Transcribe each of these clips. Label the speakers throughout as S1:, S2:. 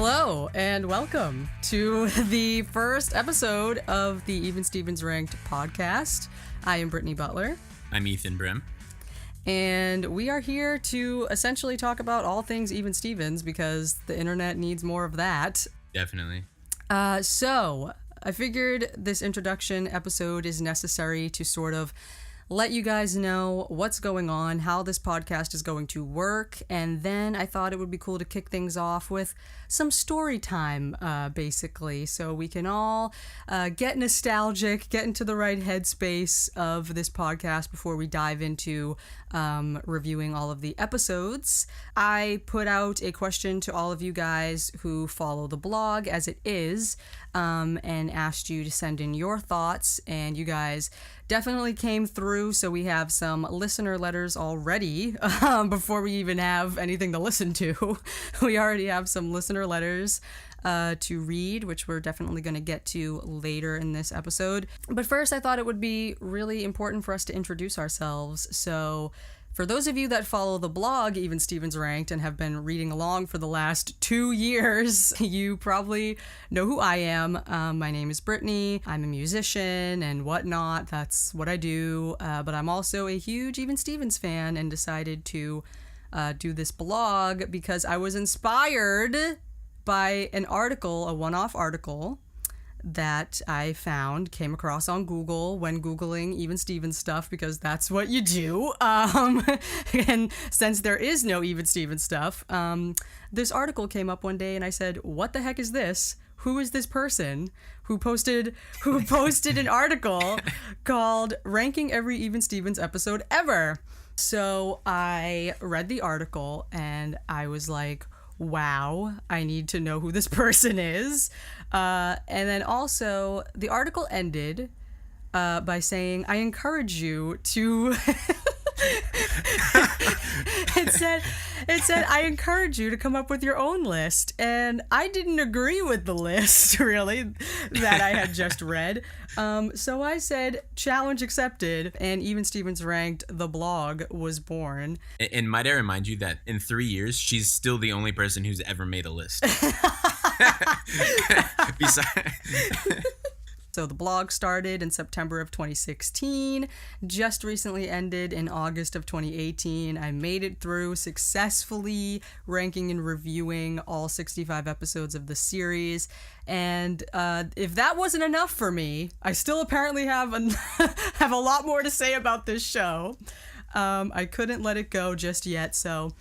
S1: Hello and welcome to the first episode of the Even Stevens Ranked podcast. I am Brittany Butler.
S2: I'm Ethan Brim.
S1: And we are here to essentially talk about all things Even Stevens because the internet needs more of that.
S2: Definitely.
S1: So I figured this introduction episode is necessary to sort of let you guys know what's going on, how this podcast is going to work, and then I thought it would be cool to kick things off with some story time, basically, so we can all get nostalgic, get into the right headspace of this podcast before we dive into reviewing all of the episodes. I put out a question to all of you guys who follow the blog as it is, and asked you to send in your thoughts, and you guys definitely came through, so we have some listener letters already before we even have anything to listen to. We already have some listener letters to read, which we're definitely going to get to later in this episode. But first, I thought it would be really important for us to introduce ourselves. So for those of you that follow the blog, Even Stevens Ranked, and have been reading along for the last 2 years, you probably know who I am. My name is Brittany. I'm a musician and whatnot. That's what I do. But I'm also a huge Even Stevens fan and decided to do this blog because I was inspired by an article, a one-off article that I came across on Google when Googling Even Stevens stuff, because that's what you do. And since there is no Even Stevens stuff, this article came up one day and I said, what the heck is this? Who is this person who posted an article called Ranking Every Even Stevens Episode Ever? So I read the article and I was like, wow, I need to know who this person is. And then also, the article ended by saying, I encourage you to... It said, I encourage you to come up with your own list. And I didn't agree with the list, really, that I had just read. So I said, challenge accepted, and Even Stevens Ranked, the blog, was born.
S2: And might I remind you that in 3 years, she's still the only person who's ever made a list.
S1: So the blog started in September of 2016, just recently ended in August of 2018. I made it through successfully, ranking and reviewing all 65 episodes of the series. And if that wasn't enough for me, I still apparently have a lot more to say about this show. I couldn't let it go just yet, so...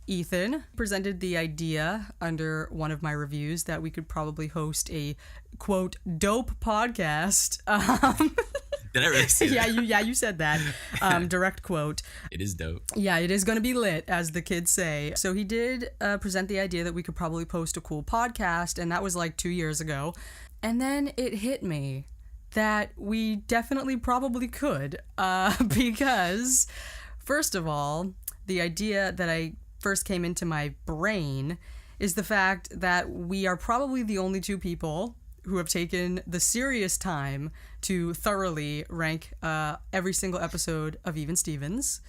S1: Ethan presented the idea under one of my reviews that we could probably host a, quote, dope podcast.
S2: Did I really say that?
S1: Yeah, you said that. Direct quote.
S2: It is dope.
S1: Yeah, it is going to be lit, as the kids say. So he did present the idea that we could probably post a cool podcast, and that was like 2 years ago. And then it hit me that we definitely probably could, because, first of all, the idea that I first came into my brain is the fact that we are probably the only two people who have taken the serious time to thoroughly rank every single episode of Even Stevens.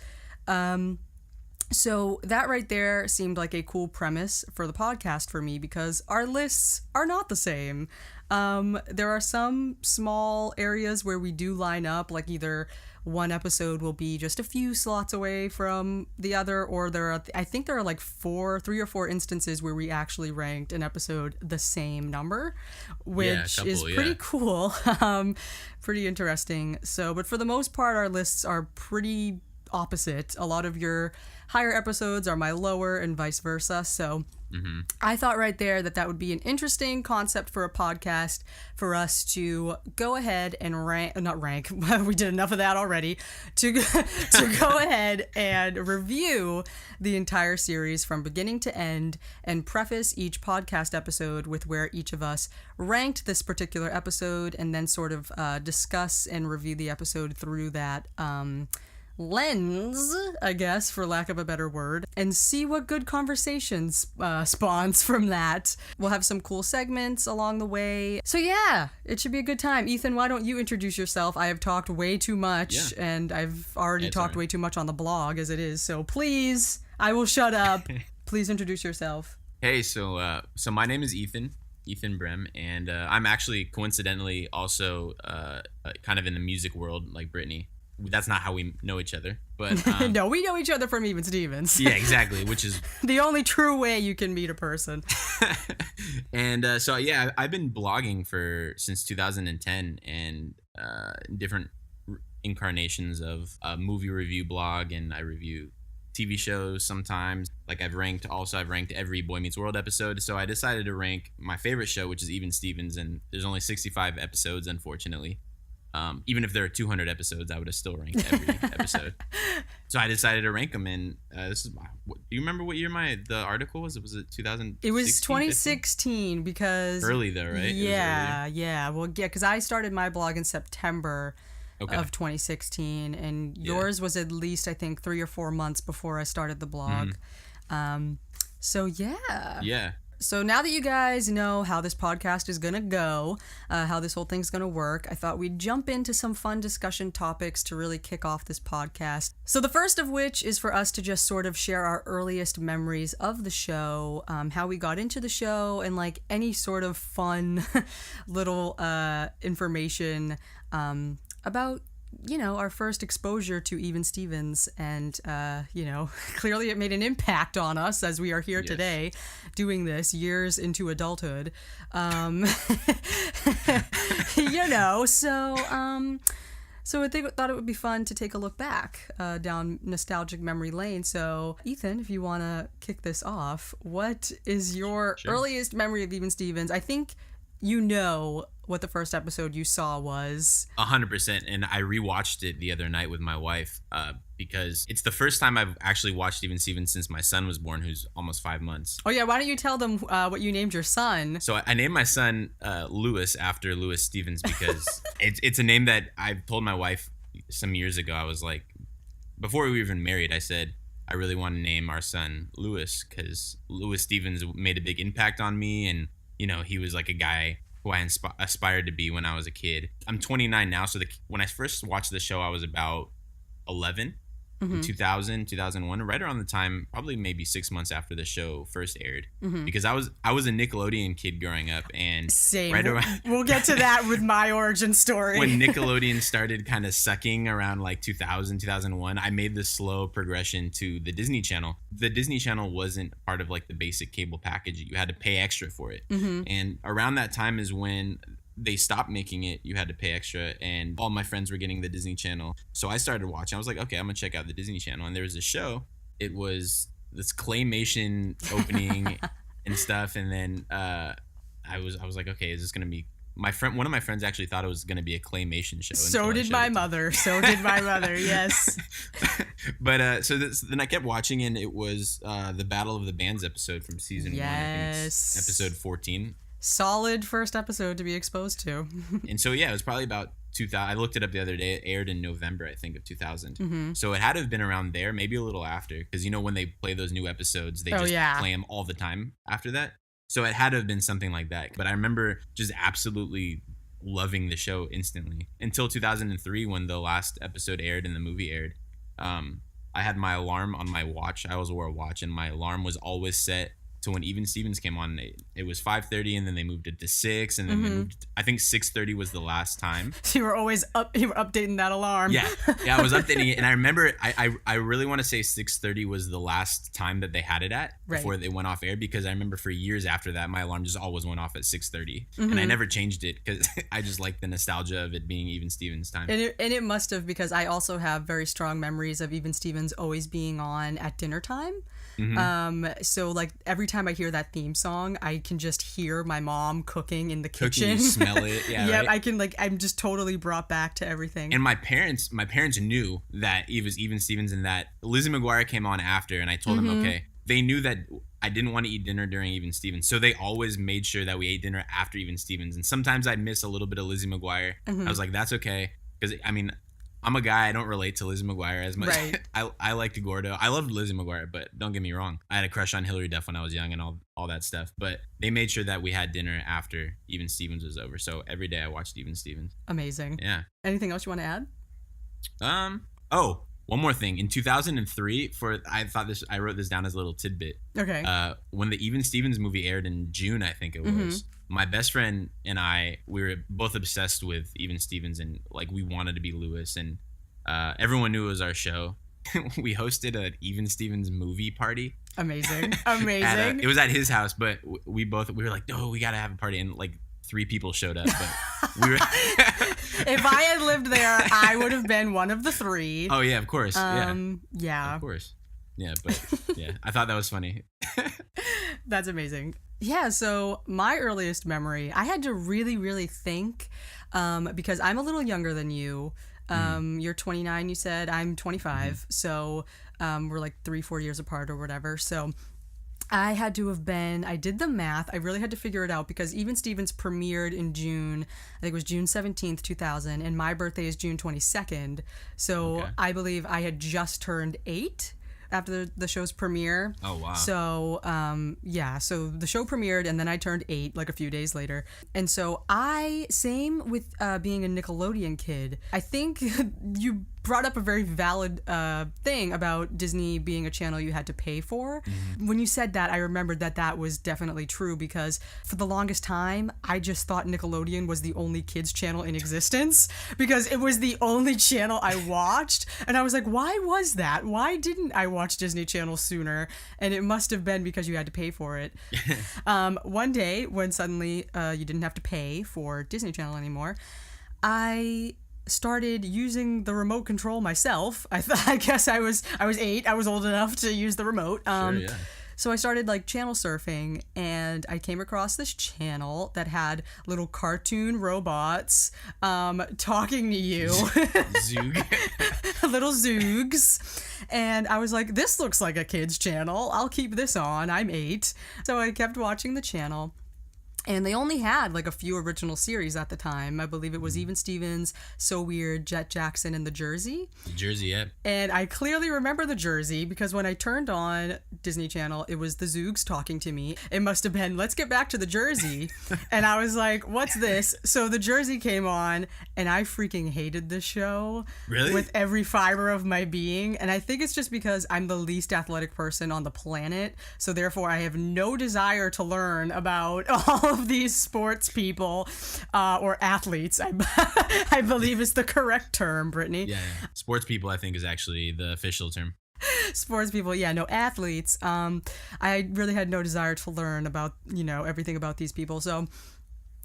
S1: So that right there seemed like a cool premise for the podcast for me, because our lists are not the same. There are some small areas where we do line up, like either one episode will be just a few slots away from the other, or I think there are like 3 or 4 instances where we actually ranked an episode the same number, which is pretty cool, pretty interesting. So, but for the most part, our lists are pretty opposite. A lot of your higher episodes are my lower and vice versa. So I thought right there that would be an interesting concept for a podcast for us to go ahead and not rank, we did enough of that already, to go ahead and review the entire series from beginning to end and preface each podcast episode with where each of us ranked this particular episode, and then sort of discuss and review the episode through that lens, I guess, for lack of a better word, and see what good conversations spawns from that. We'll have some cool segments along the way. So yeah, it should be a good time. Ethan, why don't you introduce yourself? I have talked way too much, and I've already talked way too much on the blog as it is, so please, I will shut up. Please introduce yourself.
S2: Hey, so my name is Ethan Brem, and I'm actually coincidentally also kind of in the music world like Brittany. That's not how we know each other, but
S1: No, we know each other from Even Stevens.
S2: yeah, exactly. Which is
S1: The only true way you can meet a person.
S2: and so yeah, I've been blogging for since 2010, and different incarnations of a movie review blog, and I review TV shows sometimes. Like I've ranked every Boy Meets World episode. So I decided to rank my favorite show, which is Even Stevens, and there's only 65 episodes, unfortunately. Even if there are 200 episodes, I would have still ranked every episode. So I decided to rank them, and this is do you remember what year the article was? Was it 2000?
S1: It was 2016 because
S2: early though, right?
S1: Yeah. Well, yeah, because I started my blog in September of 2016, and yours was at least I think 3 or 4 months before I started the blog. So yeah. So now that you guys know how this podcast is going to go, how this whole thing's going to work, I thought we'd jump into some fun discussion topics to really kick off this podcast. So the first of which is for us to just sort of share our earliest memories of the show, how we got into the show, and like any sort of fun little information about our first exposure to Even Stevens, and clearly it made an impact on us as we are here today doing this years into adulthood. So I thought it would be fun to take a look back down nostalgic memory lane. So Ethan, if you want to kick this off, what is your earliest memory of Even Stevens? I think what the first episode you saw was.
S2: 100%, and I rewatched it the other night with my wife because it's the first time I've actually watched Even Stevens since my son was born, who's almost 5 months.
S1: Oh yeah, why don't you tell them what you named your son?
S2: So I named my son Lewis after Lewis Stevens because it's a name that I've told my wife some years ago. I was like, before we were even married, I said, I really want to name our son Lewis because Lewis Stevens made a big impact on me, and he was like a guy who I aspired to be when I was a kid. I'm 29 now, so when I first watched the show, I was about 11 in 2001, right around the time, probably maybe 6 months after the show first aired, because I was a Nickelodeon kid growing up, and
S1: same.
S2: Right around,
S1: we'll get to that with my origin story.
S2: When Nickelodeon started kind of sucking around like 2000, 2001, I made the slow progression to the Disney Channel. The Disney Channel wasn't part of like the basic cable package. You had to pay extra for it. And around that time is when they stopped making it. You had to pay extra, and all my friends were getting the Disney Channel. So I started watching. I was like, okay, I'm gonna check out the Disney Channel. And there was a show. It was this claymation opening and stuff. And then I was like, okay, is this gonna be one of my friends actually thought it was gonna be a claymation show.
S1: So did my mother. Yes.
S2: But then I kept watching, and it was the Battle of the Bands episode from season 1. I think it's episode 14.
S1: Solid first episode to be exposed to.
S2: And so it was probably about 2000. I looked it up the other day. It aired in November, I think, of 2000. So it had to have been around there, maybe a little after, because when they play those new episodes, they just play them all the time after that. So it had to have been something like that. But I remember just absolutely loving the show instantly until 2003 when the last episode aired and the movie aired. I had my alarm on my watch. I always wore a watch, and my alarm was always set to when Even Stevens came on. It was 5:30, and then they moved it to 6, and then they moved. I think 6:30 was the last time.
S1: So you were always you were updating that alarm.
S2: Yeah, I was updating it, and I remember I really want to say 6:30 was the last time that they had it at before they went off air, because I remember for years after that my alarm just always went off at 6:30, and I never changed it because I just like the nostalgia of it being Even Stevens time.
S1: And it must have, because I also have very strong memories of Even Stevens always being on at dinner time. So like every time I hear that theme song, I can just hear my mom cooking in the kitchen.
S2: You smell it. Yeah, right?
S1: I can, like, I'm just totally brought back to everything.
S2: And my parents knew that it was Even Stevens, and that Lizzie McGuire came on after, and I told them, okay, they knew that I didn't want to eat dinner during Even Stevens, so they always made sure that we ate dinner after Even Stevens. And sometimes I'd miss a little bit of Lizzie McGuire. I was like, that's okay, because I'm a guy. I don't relate to Lizzie McGuire as much.
S1: Right.
S2: I liked Gordo. I loved Lizzie McGuire, but don't get me wrong. I had a crush on Hilary Duff when I was young and all that stuff. But they made sure that we had dinner after Even Stevens was over. So every day I watched Even Stevens.
S1: Amazing.
S2: Yeah.
S1: Anything else you want to add?
S2: One more thing. In 2003, I wrote this down as a little tidbit.
S1: Okay.
S2: When the Even Stevens movie aired in June, I think it was, my best friend and I, we were both obsessed with Even Stevens, and like we wanted to be Lewis, and everyone knew it was our show. We hosted an Even Stevens movie party.
S1: Amazing.
S2: It was at his house, but we were like, no, we gotta have a party, and like 3 people showed up, but we were
S1: if I had lived there, I would have been one of the 3.
S2: Oh yeah, of course.
S1: Yeah.
S2: Of course. Yeah, but yeah, I thought that was funny.
S1: That's amazing. Yeah, so my earliest memory, I had to really, really think, because I'm a little younger than you. You're 29, you said. I'm 25. So we're like 3-4 years apart or whatever. So I had to have been, I did the math. I really had to figure it out because Even Stevens premiered in June. I think it was June 17th, 2000. And my birthday is June 22nd. So I believe I had just turned 8 after the show's premiere.
S2: Oh, wow.
S1: So, so the show premiered and then I turned 8 like a few days later. And so same with being a Nickelodeon kid, I think you brought up a very valid thing about Disney being a channel you had to pay for. When you said that, I remembered that was definitely true because for the longest time, I just thought Nickelodeon was the only kids channel in existence because it was the only channel I watched. And I was like, why was that? Why didn't I watch Disney Channel sooner? And it must have been because you had to pay for it. One day when suddenly you didn't have to pay for Disney Channel anymore, I started using the remote control myself. I guess I was 8. I was old enough to use the remote.
S2: Sure, yeah.
S1: So I started like channel surfing and I came across this channel that had little cartoon robots talking to you.
S2: Zoog.
S1: Little Zoogs. And I was like, this looks like a kid's channel. I'll keep this on. I'm 8. So I kept watching the channel. And they only had like a few original series at the time. I believe it was Even Stevens, So Weird, Jet Jackson, and The Jersey.
S2: The Jersey, yeah.
S1: And I clearly remember The Jersey because when I turned on Disney Channel, it was the Zoogs talking to me. It must have been, let's get back to The Jersey. And I was like, what's this? So The Jersey came on and I freaking hated this show.
S2: Really?
S1: With every fiber of my being. And I think it's just because I'm the least athletic person on the planet. So therefore I have no desire to learn about all of these sports people or athletes, I believe is the correct term, Brittany.
S2: Yeah. Sports people, I think, is actually the official term.
S1: Sports people, yeah, no, athletes. I really had no desire to learn about, everything about these people. So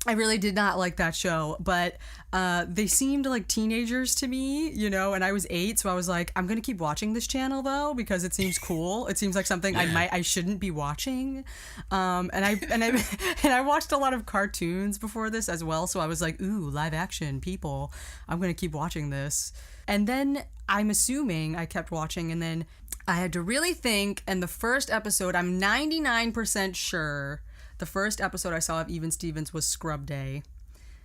S1: I really did not like that show, but they seemed like teenagers to me, and I was 8, so I was like, I'm gonna keep watching this channel though because it seems cool. It seems like something I shouldn't be watching, and I watched a lot of cartoons before this as well, so I was like, ooh, live action people, I'm gonna keep watching this. And then I'm assuming I kept watching, and then I had to really think. And the first episode, I'm 99% sure. The first episode I saw of Even Stevens was Scrub Day.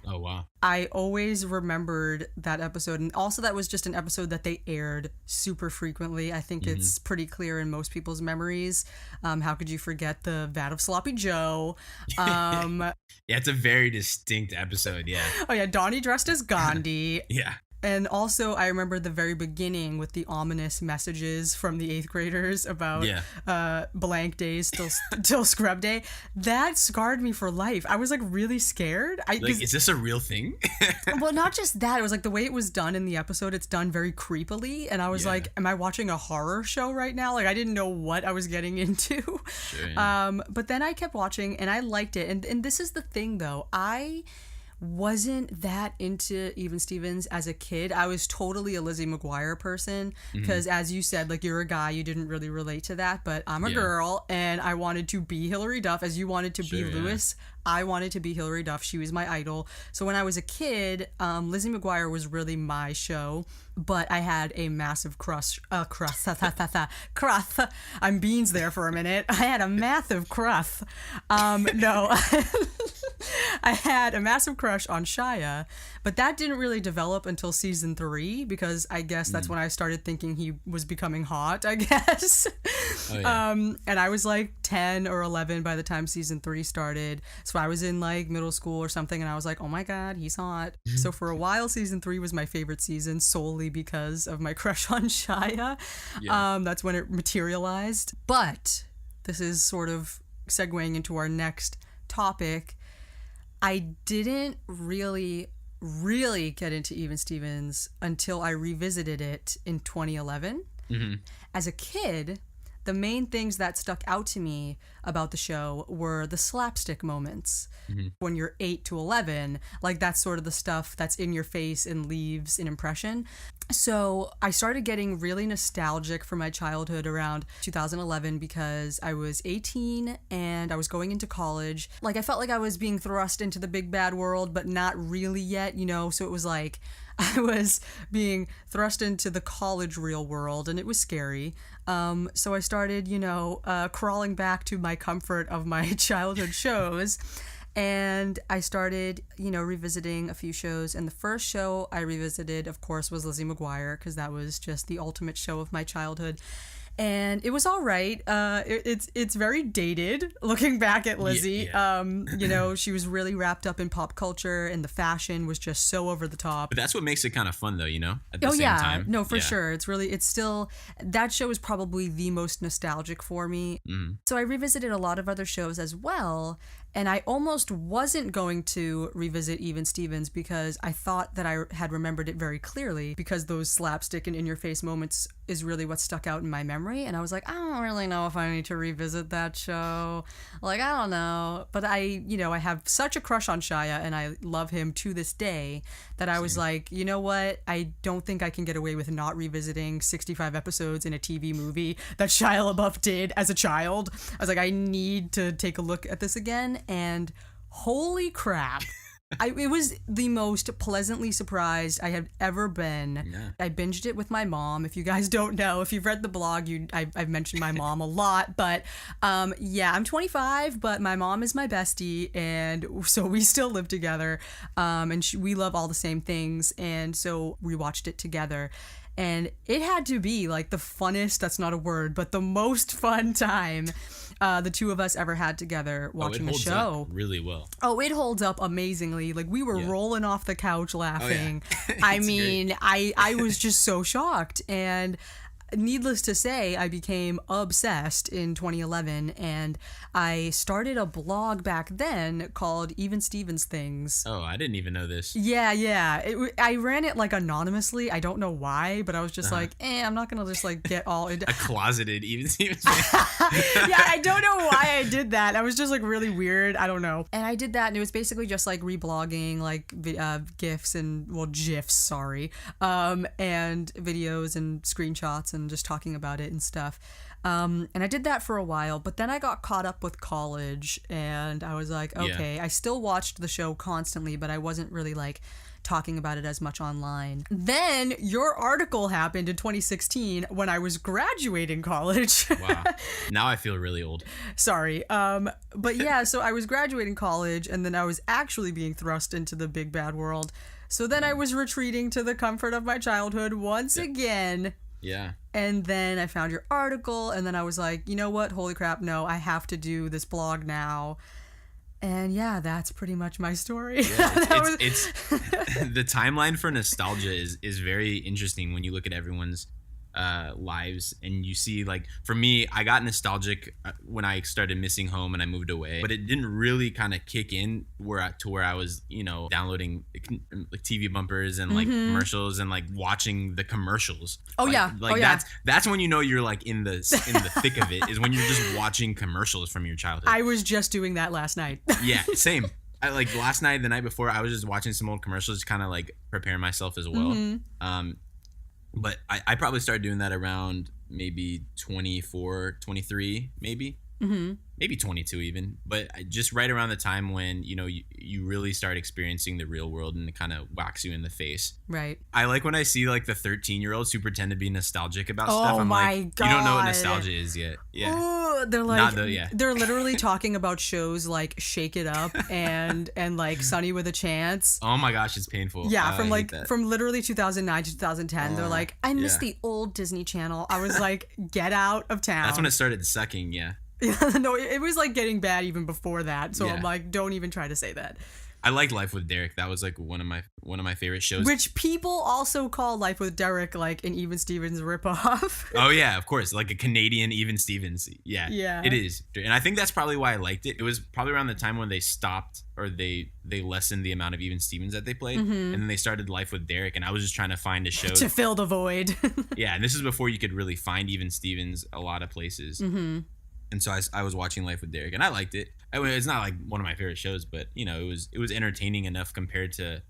S2: Oh, wow.
S1: I always remembered that episode. And also that was just an episode that they aired super frequently. I think it's pretty clear in most people's memories. How could you forget the Vat of Sloppy Joe?
S2: Yeah, it's a very distinct episode, yeah.
S1: Oh, yeah, Donnie dressed as Gandhi.
S2: Yeah.
S1: And also, I remember the very beginning with the ominous messages from the 8th graders about blank days till Scrub Day. That scarred me for life. I was like really scared.
S2: Is this a real thing?
S1: Well, not just that. It was like the way it was done in the episode. It's done very creepily, and I was like, "Am I watching a horror show right now?" Like I didn't know what I was getting into.
S2: Sure, yeah.
S1: But then I kept watching, and I liked it. And this is the thing, though. I wasn't that into Even Stevens as a kid. I was totally a Lizzie McGuire person because as you said, like you're a guy, you didn't really relate to that, but I'm a girl and I wanted to be Hilary Duff as you wanted to be Lewis. I wanted to be Hilary Duff. She was my idol. So when I was a kid, Lizzie McGuire was really my show, but I had a massive crush. I'm beans there for a minute. I had a massive crush. No. I had a massive crush on Shia, but that didn't really develop until season 3 because I guess that's when I started thinking he was becoming hot, I guess. Oh, yeah. And I was like 10 or 11 by the time season 3 started. So I was in like middle school or something and I was like, oh my God, he's hot. So for a while, season 3 was my favorite season solely because of my crush on Shia. Yeah. That's when it materialized. But this is sort of segueing into our next topic. I didn't really get into Even Stevens until I revisited it in 2011. Mm-hmm. As a kid, the main things that stuck out to me about the show were the slapstick moments. Mm-hmm. When you're 8 to 11, like that's sort of the stuff that's in your face and leaves an impression. So I started getting really nostalgic for my childhood around 2011 because I was 18 and I was going into college. Like I felt like I was being thrust into the big bad world, but not really yet, you know? So it was like I was being thrust into the college real world and it was scary. So I started, crawling back to my comfort of my childhood shows. And I started, revisiting a few shows. And the first show I revisited, of course, was Lizzie McGuire, because that was just the ultimate show of my childhood. And it was all right. It's very dated looking back at Lizzie. Yeah. She was really wrapped up in pop culture and the fashion was just so over the top.
S2: But that's what makes it kind of fun though, at the same time.
S1: No, for sure. It's still, that show is probably the most nostalgic for me. Mm. So I revisited a lot of other shows as well. And I almost wasn't going to revisit Even Stevens because I thought that I had remembered it very clearly because those slapstick and in-your-face moments is really what stuck out in my memory. And I was like, I don't really know if I need to revisit that show. Like, I don't know. But I have such a crush on Shia and I love him to this day that I was like, you know what? I don't think I can get away with not revisiting 65 episodes in a TV movie that Shia LaBeouf did as a child. I was like, I need to take a look at this again. And holy crap, it was the most pleasantly surprised I have ever been. Yeah. I binged it with my mom. If you guys don't know, if you've read the blog, I've mentioned my mom a lot. But I'm 25, but my mom is my bestie. And so we still live together. And we love all the same things. And so we watched it together. And it had to be like the funnest, that's not a word, but the most fun time the two of us ever had together watching the show.
S2: It holds up really well.
S1: Oh, it holds up amazingly. Like we were rolling off the couch laughing. Oh, yeah. I mean, great. I was just so shocked. And needless to say, I became obsessed in 2011 and I started a blog back then called Even Stevens Things.
S2: Oh, I didn't even know this.
S1: Yeah. I ran it like anonymously. I don't know why, but I was just like, I'm not going to just like get all into
S2: a closeted Even Stevens fan.
S1: Yeah, I don't know why I did that. I was just like really weird. I don't know. And I did that and it was basically just like reblogging like GIFs and, GIFs, sorry, and videos and screenshots and just talking about it and stuff. And I did that for a while, but then I got caught up with college and I was like, okay, I still watched the show constantly, but I wasn't really like talking about it as much online. Then your article happened in 2016 when I was graduating college.
S2: Wow. Now I feel really old.
S1: Sorry. But yeah, so I was graduating college and then I was actually being thrust into the big bad world. So then I was retreating to the comfort of my childhood once again.
S2: Yeah.
S1: And then I found your article and then I was like, you know what? Holy crap. No, I have to do this blog now. And yeah, that's pretty much my story. Yeah,
S2: it's the timeline for nostalgia is very interesting when you look at everyone's lives and you see, like, for me, I got nostalgic when I started missing home and I moved away, but it didn't really kind of kick in where I was downloading like TV bumpers and like commercials and like watching the commercials. That's when you're like in the thick of it, is when you're just watching commercials from your childhood.
S1: I was just doing that last night.
S2: Yeah, same. I, like last night, the night before, I was just watching some old commercials to kind of like prepare myself as well. But I probably started doing that around maybe 24, 23, maybe. maybe 22 even, but just right around the time when, you know, you really start experiencing the real world and it kind of whacks you in the face.
S1: Right.
S2: I like when I see like the 13-year-olds who pretend to be nostalgic about stuff. I'm
S1: my
S2: like,
S1: God.
S2: you don't know what nostalgia is yet. Yeah.
S1: Ooh, they're like, they're literally talking about shows like Shake It Up and like Sunny with a Chance.
S2: Oh my gosh, it's painful.
S1: Yeah, from literally 2009 to 2010. They're like, I miss the old Disney Channel. I was like, get out of town.
S2: That's when it started sucking. Yeah.
S1: No, it was like getting bad even before that. So I'm like, don't even try to say that.
S2: I like Life with Derek. That was like one of my favorite shows.
S1: Which people also call Life with Derek like an Even Stevens ripoff.
S2: Oh yeah, of course, like a Canadian Even Stevens. Yeah, it is, and I think that's probably why I liked it. It was probably around the time when they stopped or they lessened the amount of Even Stevens that they played, and then they started Life with Derek, and I was just trying to find a show
S1: to fill the void.
S2: Yeah, and this is before you could really find Even Stevens a lot of places. And so I was watching Life with Derek, and I liked it. I mean, it's not like one of my favorite shows, but you know, it was entertaining enough compared to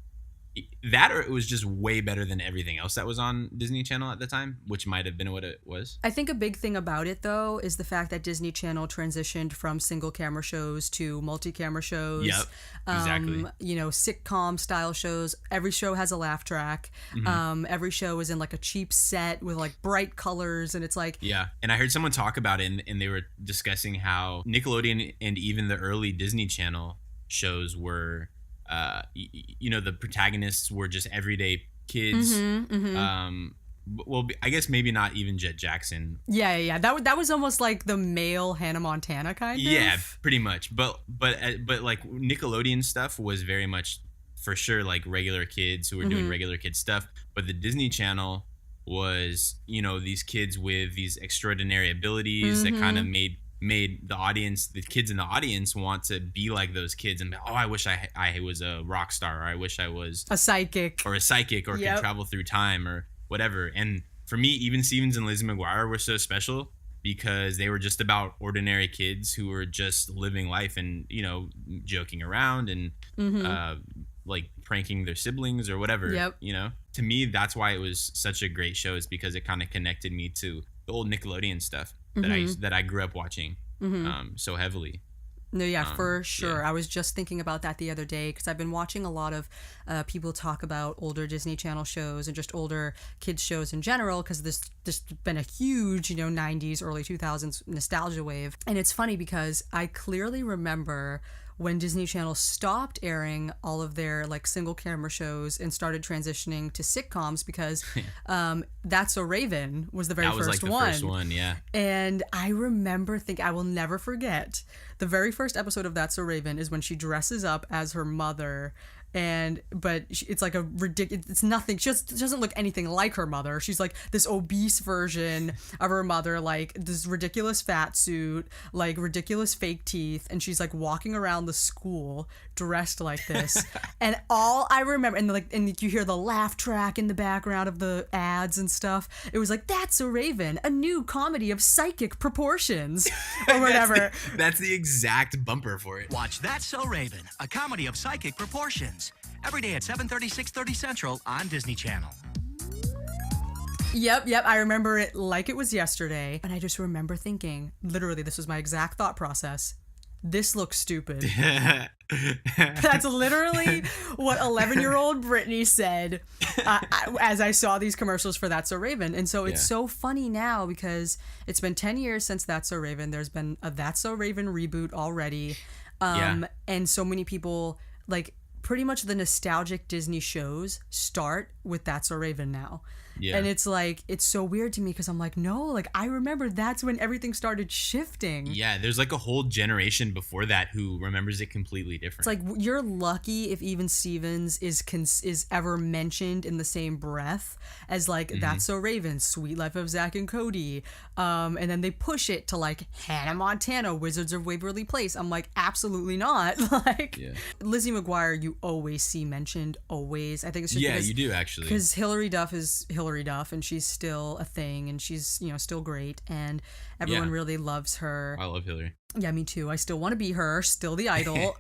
S2: that, or it was just way better than everything else that was on Disney Channel at the time, which might have been what it was.
S1: I think a big thing about it, though, is the fact that Disney Channel transitioned from single camera shows to multi-camera shows.
S2: Yep, exactly.
S1: You know, sitcom style shows. Every show has a laugh track. Every show is in like a cheap set with like bright colors, and it's like...
S2: Yeah, and I heard someone talk about it, and they were discussing how Nickelodeon and even the early Disney Channel shows were... you know, the protagonists were just everyday kids. Well, I guess maybe not even Jet Jackson.
S1: Yeah. That was almost like the male Hannah Montana kind of.
S2: Yeah, pretty much. But like Nickelodeon stuff was very much for sure like regular kids who were doing regular kid stuff. But the Disney Channel was, you know, these kids with these extraordinary abilities that kind of made the audience, the kids in the audience, want to be like those kids and be, oh, I wish I was a rock star, or I wish I was
S1: a psychic
S2: or could travel through time or whatever. And for me, Even Stevens and Lizzie McGuire were so special because they were just about ordinary kids who were just living life and, you know, joking around and like pranking their siblings or whatever. You know, to me, that's why it was such a great show, is because it kind of connected me to the old Nickelodeon stuff that I grew up watching so heavily.
S1: No, yeah, for sure. Yeah. I was just thinking about that the other day because I've been watching a lot of people talk about older Disney Channel shows and just older kids shows in general, because there's been a huge, you know, 90s, early 2000s nostalgia wave. And it's funny because I clearly remember when Disney Channel stopped airing all of their like single camera shows and started transitioning to sitcoms, because That's So Raven was the very first one. That was like the first one, yeah. And I remember thinking, I will never forget, the very first episode of That's So Raven is when she dresses up as her mother. But it's like a ridiculous, it's nothing, she doesn't look anything like her mother. She's like this obese version of her mother, like this ridiculous fat suit, like ridiculous fake teeth, and she's like walking around the school dressed like this. And all I remember, and you hear the laugh track in the background of the ads and stuff, it was like, That's So Raven, a new comedy of psychic proportions, or whatever.
S2: That's the exact bumper for it.
S3: Watch That's So Raven, a comedy of psychic proportions, every day at 7:30, 6:30 Central on Disney Channel.
S1: Yep, I remember it like it was yesterday. And I just remember thinking, literally, this was my exact thought process. This looks stupid. That's literally what 11-year-old Brittany said as I saw these commercials for That's So Raven. And so it's so funny now because it's been 10 years since That's So Raven. There's been a That's So Raven reboot already. And so many people, like, pretty much the nostalgic Disney shows start with That's So Raven now. Yeah. And it's like, it's so weird to me because I'm like, no, like I remember that's when everything started shifting.
S2: Yeah, there's like a whole generation before that who remembers it completely different.
S1: It's like, you're lucky if Even Stevens is ever mentioned in the same breath as like That's So Raven, Sweet Life of Zack and Cody. And then they push it to like Hannah Montana, Wizards of Waverly Place. I'm like, absolutely not. Like Lizzie McGuire, you always see mentioned, always. I think it's just because,
S2: you do actually.
S1: Because Hilary Duff is Hilary Duff, and she's still a thing, and she's, you know, still great, and everyone really loves her.
S2: I love Hilary.
S1: Yeah, me too. I still want to be her, still the idol.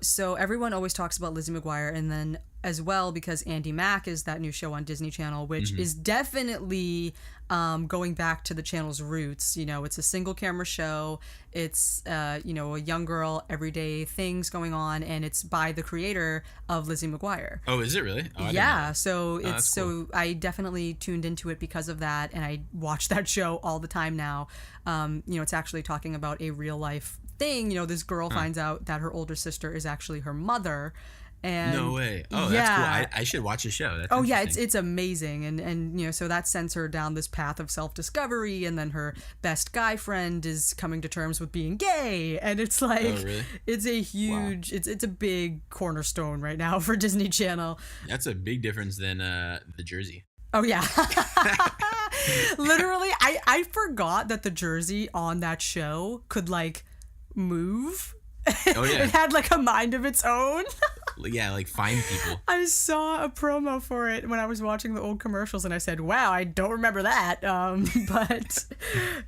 S1: So everyone always talks about Lizzie McGuire, and then as well because Andy Mack is that new show on Disney Channel, which is definitely going back to the channel's roots. It's a single camera show. It's a young girl, everyday things going on, and it's by the creator of Lizzie McGuire.
S2: Oh, is it really? Oh,
S1: yeah, so it's
S2: cool.
S1: so I definitely tuned into it because of that, and I watch that show all the time now. It's actually talking about a real life thing. This girl finds out that her older sister is actually her mother. And
S2: no way. Oh, that's cool. I should watch the show. That's
S1: it's amazing. And so that sends her down this path of self-discovery, and then her best guy friend is coming to terms with being gay, and it's like
S2: really?
S1: It's a huge it's a big cornerstone right now for Disney Channel.
S2: That's a big difference than the Jersey.
S1: Oh yeah. Literally, I forgot that the Jersey on that show could like move.
S2: Oh yeah.
S1: It had like a mind of its own.
S2: Yeah, like find people.
S1: I saw a promo for it when I was watching the old commercials, and I said, wow, I don't remember that. But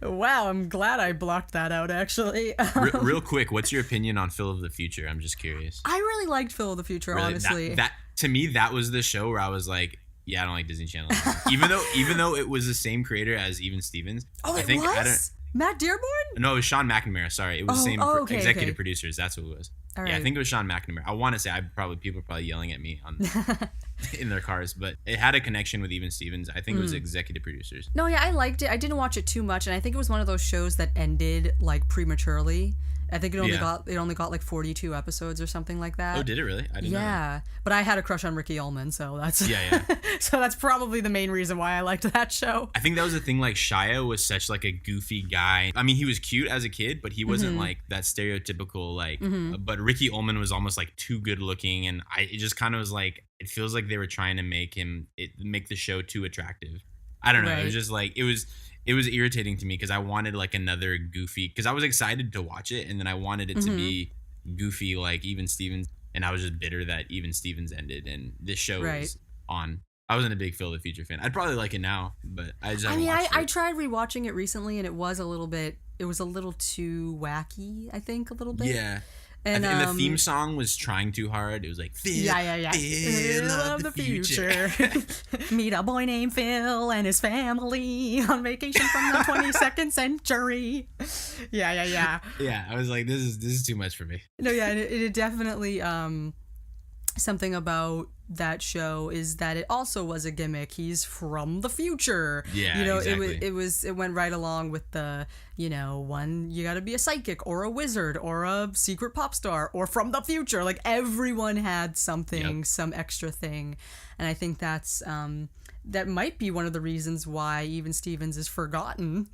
S1: wow, I'm glad I blocked that out, actually.
S2: Real quick, what's your opinion on Phil of the Future? I'm just curious.
S1: I really liked Phil of the Future,
S2: really?
S1: Honestly.
S2: That to me, that was the show where I was like, yeah, I don't like Disney Channel anymore. even though it was the same creator as Even Stevens.
S1: Oh, it was? Matt Dearborn?
S2: No, it was Sean McNamara. Sorry, it was the same executive
S1: okay.
S2: producers. That's what it was.
S1: All
S2: yeah,
S1: right.
S2: I think it was Sean McNamara. I want to say people are probably yelling at me in their cars, but it had a connection with Even Stevens. I think it was executive producers.
S1: No, yeah, I liked it. I didn't watch it too much, and I think it was one of those shows that ended like prematurely. I think it only got like 42 episodes or something like that.
S2: Oh, did it really? I didn't know that.
S1: But I had a crush on Ricky Ullman, so that's
S2: yeah.
S1: So that's probably the main reason why I liked that show.
S2: I think that was the thing. Like Shia was such like a goofy guy. I mean, he was cute as a kid, but he wasn't like that stereotypical like. But Ricky Ullman was almost like too good looking, and it just kind of was like it feels like they were trying to make the show too attractive. I don't know. Right. It was just like it was irritating to me because I wanted like another goofy, because I was excited to watch it, and then I wanted it to be goofy like Even Stevens, and I was just bitter that Even Stevens ended and this show was on. I wasn't a big Phil of the Future fan. I'd probably like it now, but I
S1: tried rewatching it recently, and it was a little too wacky, I think, a little bit.
S2: Yeah. And the theme song was trying too hard. It was like, Phil, Phil of the future.
S1: Meet a boy named Phil and his family on vacation from the 22nd century. Yeah.
S2: Yeah, I was like, this is too much for me.
S1: No, yeah, and it definitely something about that show is that it also was a gimmick. He's from the future.
S2: Yeah, exactly.
S1: It went right along with the, one, you got to be a psychic or a wizard or a secret pop star or from the future. Like everyone had something, some extra thing. And I think that's that might be one of the reasons why Even Stevens is forgotten,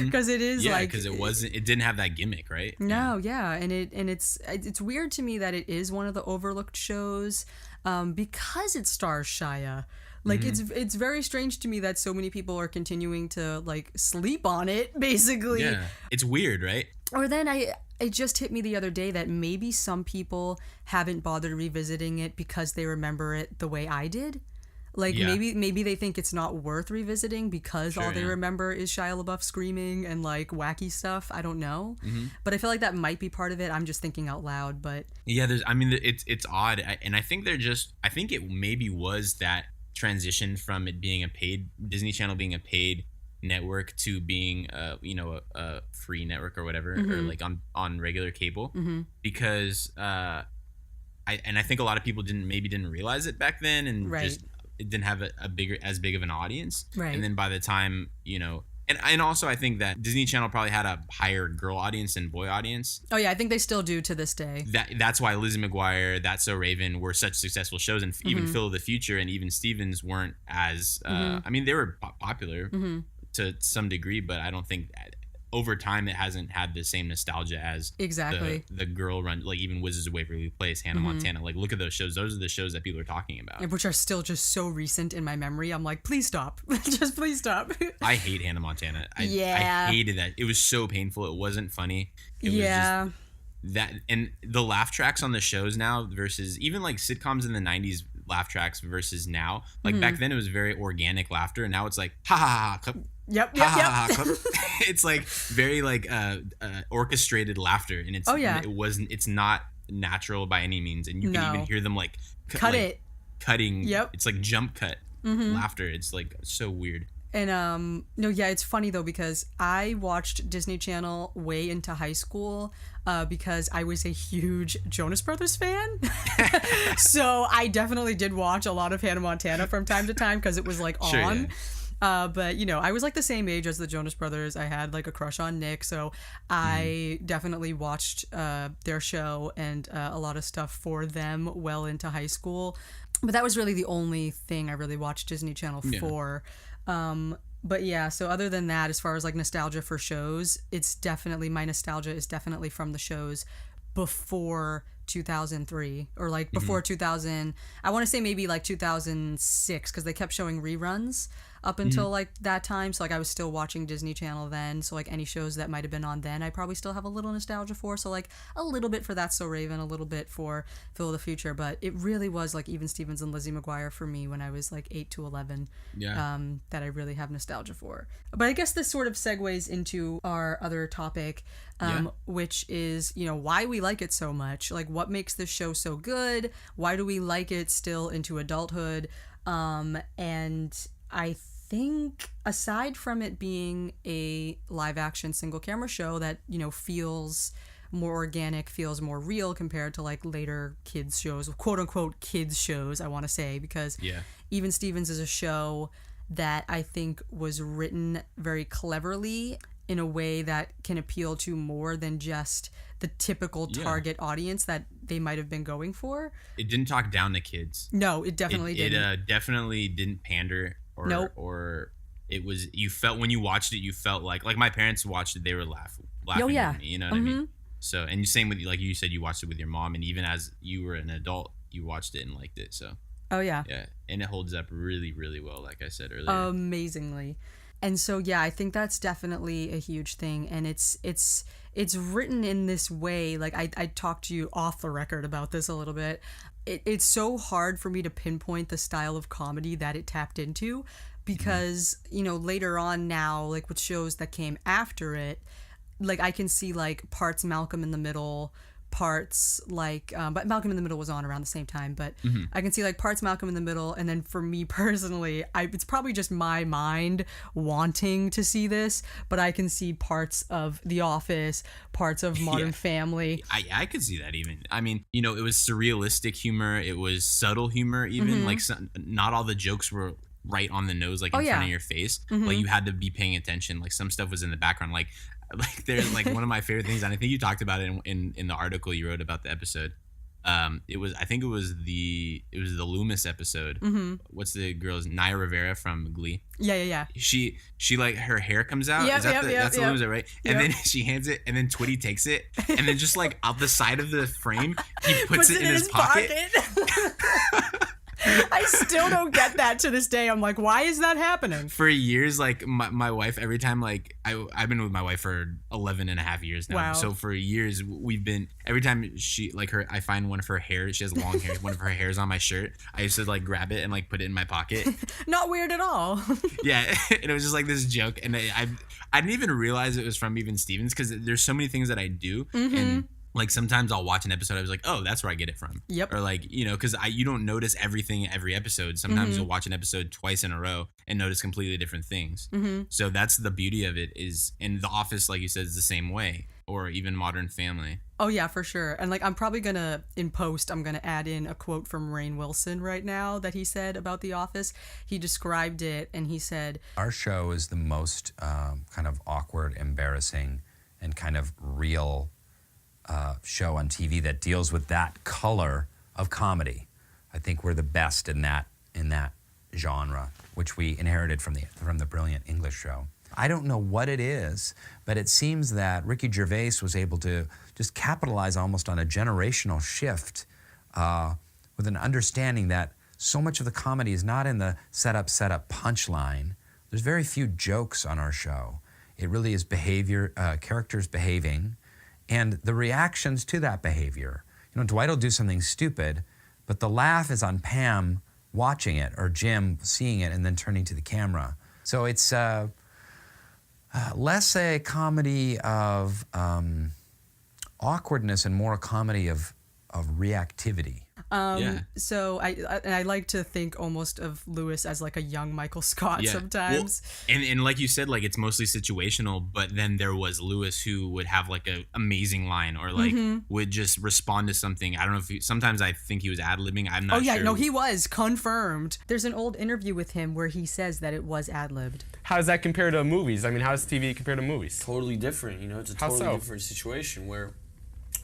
S1: because it is
S2: because it didn't have that gimmick, right?
S1: No, and it's weird to me that it is one of the overlooked shows, because it stars Shia. Like it's very strange to me that so many people are continuing to like sleep on it, basically.
S2: Yeah, it's weird, right?
S1: Or then it just hit me the other day that maybe some people haven't bothered revisiting it because they remember it the way I did. Like maybe they think it's not worth revisiting because all they remember is Shia LaBeouf screaming and like wacky stuff. I don't know, but I feel like that might be part of it. I'm just thinking out loud, but
S2: yeah, it's odd, and I think it maybe was that transition from it being Disney Channel being a paid network to being a free network or whatever, or like on regular cable, because I think a lot of people didn't realize it back then, and just it didn't have as big of an audience.
S1: Right.
S2: And then by the time, and also I think that Disney Channel probably had a higher girl audience than boy audience.
S1: Oh yeah, I think they still do to this day.
S2: That's why Lizzie McGuire, That's So Raven were such successful shows, and even Phil of the Future and Even Stevens weren't as I mean, they were popular to some degree, but I don't think over time it hasn't had the same nostalgia as the girl run, like even Wizards of Waverly Place, Hannah Montana. Like look at those shows. Those are the shows that people are talking about,
S1: which are still just so recent in my memory. I'm like, please stop. Just please stop.
S2: I hate Hannah Montana. I hated that. It was so painful. It wasn't funny. It was just that, and the laugh tracks on the shows now versus even like sitcoms in the 90s laugh tracks versus now. Like back then it was very organic laughter, and now it's like ha ha ha.
S1: Yep.
S2: It's like very like orchestrated laughter, and it's not natural by any means, and you can even hear them like cutting.
S1: Yep.
S2: It's like jump cut laughter. It's like so weird.
S1: And it's funny though, because I watched Disney Channel way into high school because I was a huge Jonas Brothers fan. So I definitely did watch a lot of Hannah Montana from time to time because it was like on. Sure, yeah. But I was like the same age as the Jonas Brothers. I had like a crush on Nick, so I definitely watched their show and a lot of stuff for them well into high school. But that was really the only thing I really watched Disney Channel for. But yeah, so other than that, as far as like nostalgia for shows, my nostalgia is definitely from the shows before 2003 or like before 2000. I want to say maybe like 2006 because they kept showing reruns up until like that time. So like I was still watching Disney Channel then. So like any shows that might have been on then, I probably still have a little nostalgia for. So like a little bit for That's So Raven, a little bit for Phil of the Future. But it really was like Even Stevens and Lizzie McGuire for me when I was like 8 to 11 that I really have nostalgia for. But I guess this sort of segues into our other topic, which is, why we like it so much. Like what makes this show so good? Why do we like it still into adulthood? And I think aside from it being a live action single camera show that, feels more organic, feels more real compared to like later kids shows, quote unquote kids shows, I want to say, because Even Stevens is a show that I think was written very cleverly in a way that can appeal to more than just the typical target audience that they might have been going for.
S2: It didn't talk down to kids.
S1: No, it definitely didn't.
S2: It definitely didn't pander. Or it was, you felt when you watched it, you felt like my parents watched it, they were laughing with me, you know what I mean? So, and same with, like you said, you watched it with your mom, and even as you were an adult, you watched it and liked it. So yeah, and it holds up really, really well, like I said earlier.
S1: Amazingly. And so I think that's definitely a huge thing, and it's written in this way. Like I talked to you off the record about this a little bit. It's so hard for me to pinpoint the style of comedy that it tapped into because, later on now, like with shows that came after it, like I can see like parts Malcolm in the Middle, parts like, but Malcolm in the Middle was on around the same time, but I can see like parts Malcolm in the Middle. And then for me personally, it's probably just my mind wanting to see this, but I can see parts of The Office, parts of Modern Family.
S2: I could see that even. I mean, it was surrealistic humor. It was subtle humor even. Like not all the jokes were right on the nose, like in front of your face. Like you had to be paying attention. Like some stuff was in the background. Like there's like one of my favorite things, and I think you talked about it in the article you wrote about the episode. It was the Loomis episode. What's the girl's Naya Rivera from Glee?
S1: Yeah.
S2: She like her hair comes out. That's the Loomis, right? And then she hands it, and then Twitty takes it, and then just like out the side of the frame, he puts it in his pocket.
S1: I still don't get that to this day. I'm like, why is that happening?
S2: For years, like my wife, every time, like I've been with my wife for 11 and a half years now.
S1: Wow.
S2: So for years every time she like I find one of her hair, she has long hair, one of her hairs on my shirt, I used to like grab it and like put it in my pocket.
S1: Not weird at all.
S2: Yeah. And it was just like this joke. And I didn't even realize it was from Even Stevens because there's so many things that I do. And like sometimes I'll watch an episode, I was like, oh, that's where I get it from.
S1: Yep.
S2: Or like, because you don't notice everything every episode. Sometimes you'll watch an episode twice in a row and notice completely different things. So that's the beauty of it is, in The Office, like you said, is the same way. Or even Modern Family.
S1: Oh yeah, for sure. And like I'm probably gonna in post I'm gonna add in a quote from Rainn Wilson right now that he said about The Office. He described it and he said,
S4: our show is the most kind of awkward, embarrassing, and kind of real show on TV that deals with that color of comedy. I think we're the best in that genre, which we inherited from the brilliant English show. I don't know what it is, but it seems that Ricky Gervais was able to just capitalize almost on a generational shift with an understanding that so much of the comedy is not in the setup punchline. There's very few jokes on our show. It really is behavior, characters behaving, and the reactions to that behavior. Dwight will do something stupid, but the laugh is on Pam watching it or Jim seeing it and then turning to the camera. So it's less a comedy of awkwardness and more a comedy of reactivity.
S1: So I like to think almost of Lewis as like a young Michael Scott sometimes.
S2: Well, and like you said, like it's mostly situational, but then there was Lewis who would have like a amazing line or like would just respond to something. I don't know if sometimes I think he was ad-libbing. I'm not sure.
S1: No, he was confirmed. There's an old interview with him where he says that it was ad-libbed.
S5: How does that compare to movies? I mean, how does TV compare to movies?
S6: Totally different, you know? It's a totally different situation where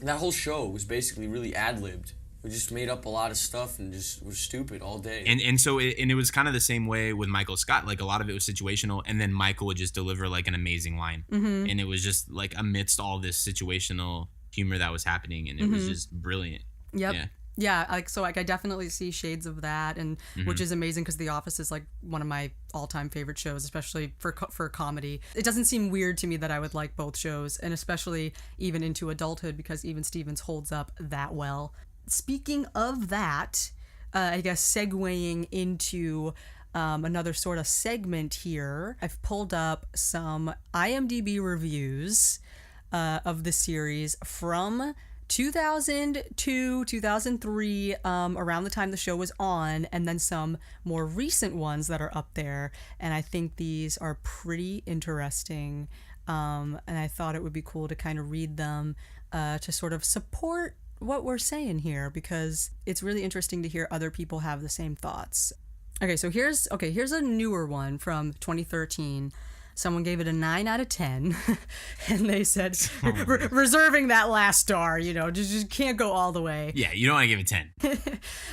S6: that whole show was basically really ad-libbed. We just made up a lot of stuff and just were stupid all day.
S2: And so it was kind of the same way with Michael Scott. Like a lot of it was situational, and then Michael would just deliver like an amazing line, and it was just like amidst all this situational humor that was happening, and it was just brilliant.
S1: Yep. Yeah, like so, like I definitely see shades of that, and which is amazing because The Office is like one of my all-time favorite shows, especially for comedy. It doesn't seem weird to me that I would like both shows, and especially even into adulthood because Even Stevens holds up that well. Speaking of that, I guess segueing into another sort of segment here, I've pulled up some IMDb reviews of the series from 2002, 2003, around the time the show was on, and then some more recent ones that are up there. And I think these are pretty interesting. And I thought it would be cool to kind of read them to sort of support what we're saying here, because it's really interesting to hear other people have the same thoughts. Okay, so here's a newer one from 2013. Someone gave it a 9 out of 10, and they said, reserving that last star, you know, just can't go all the way.
S2: Yeah, you don't want to give it 10.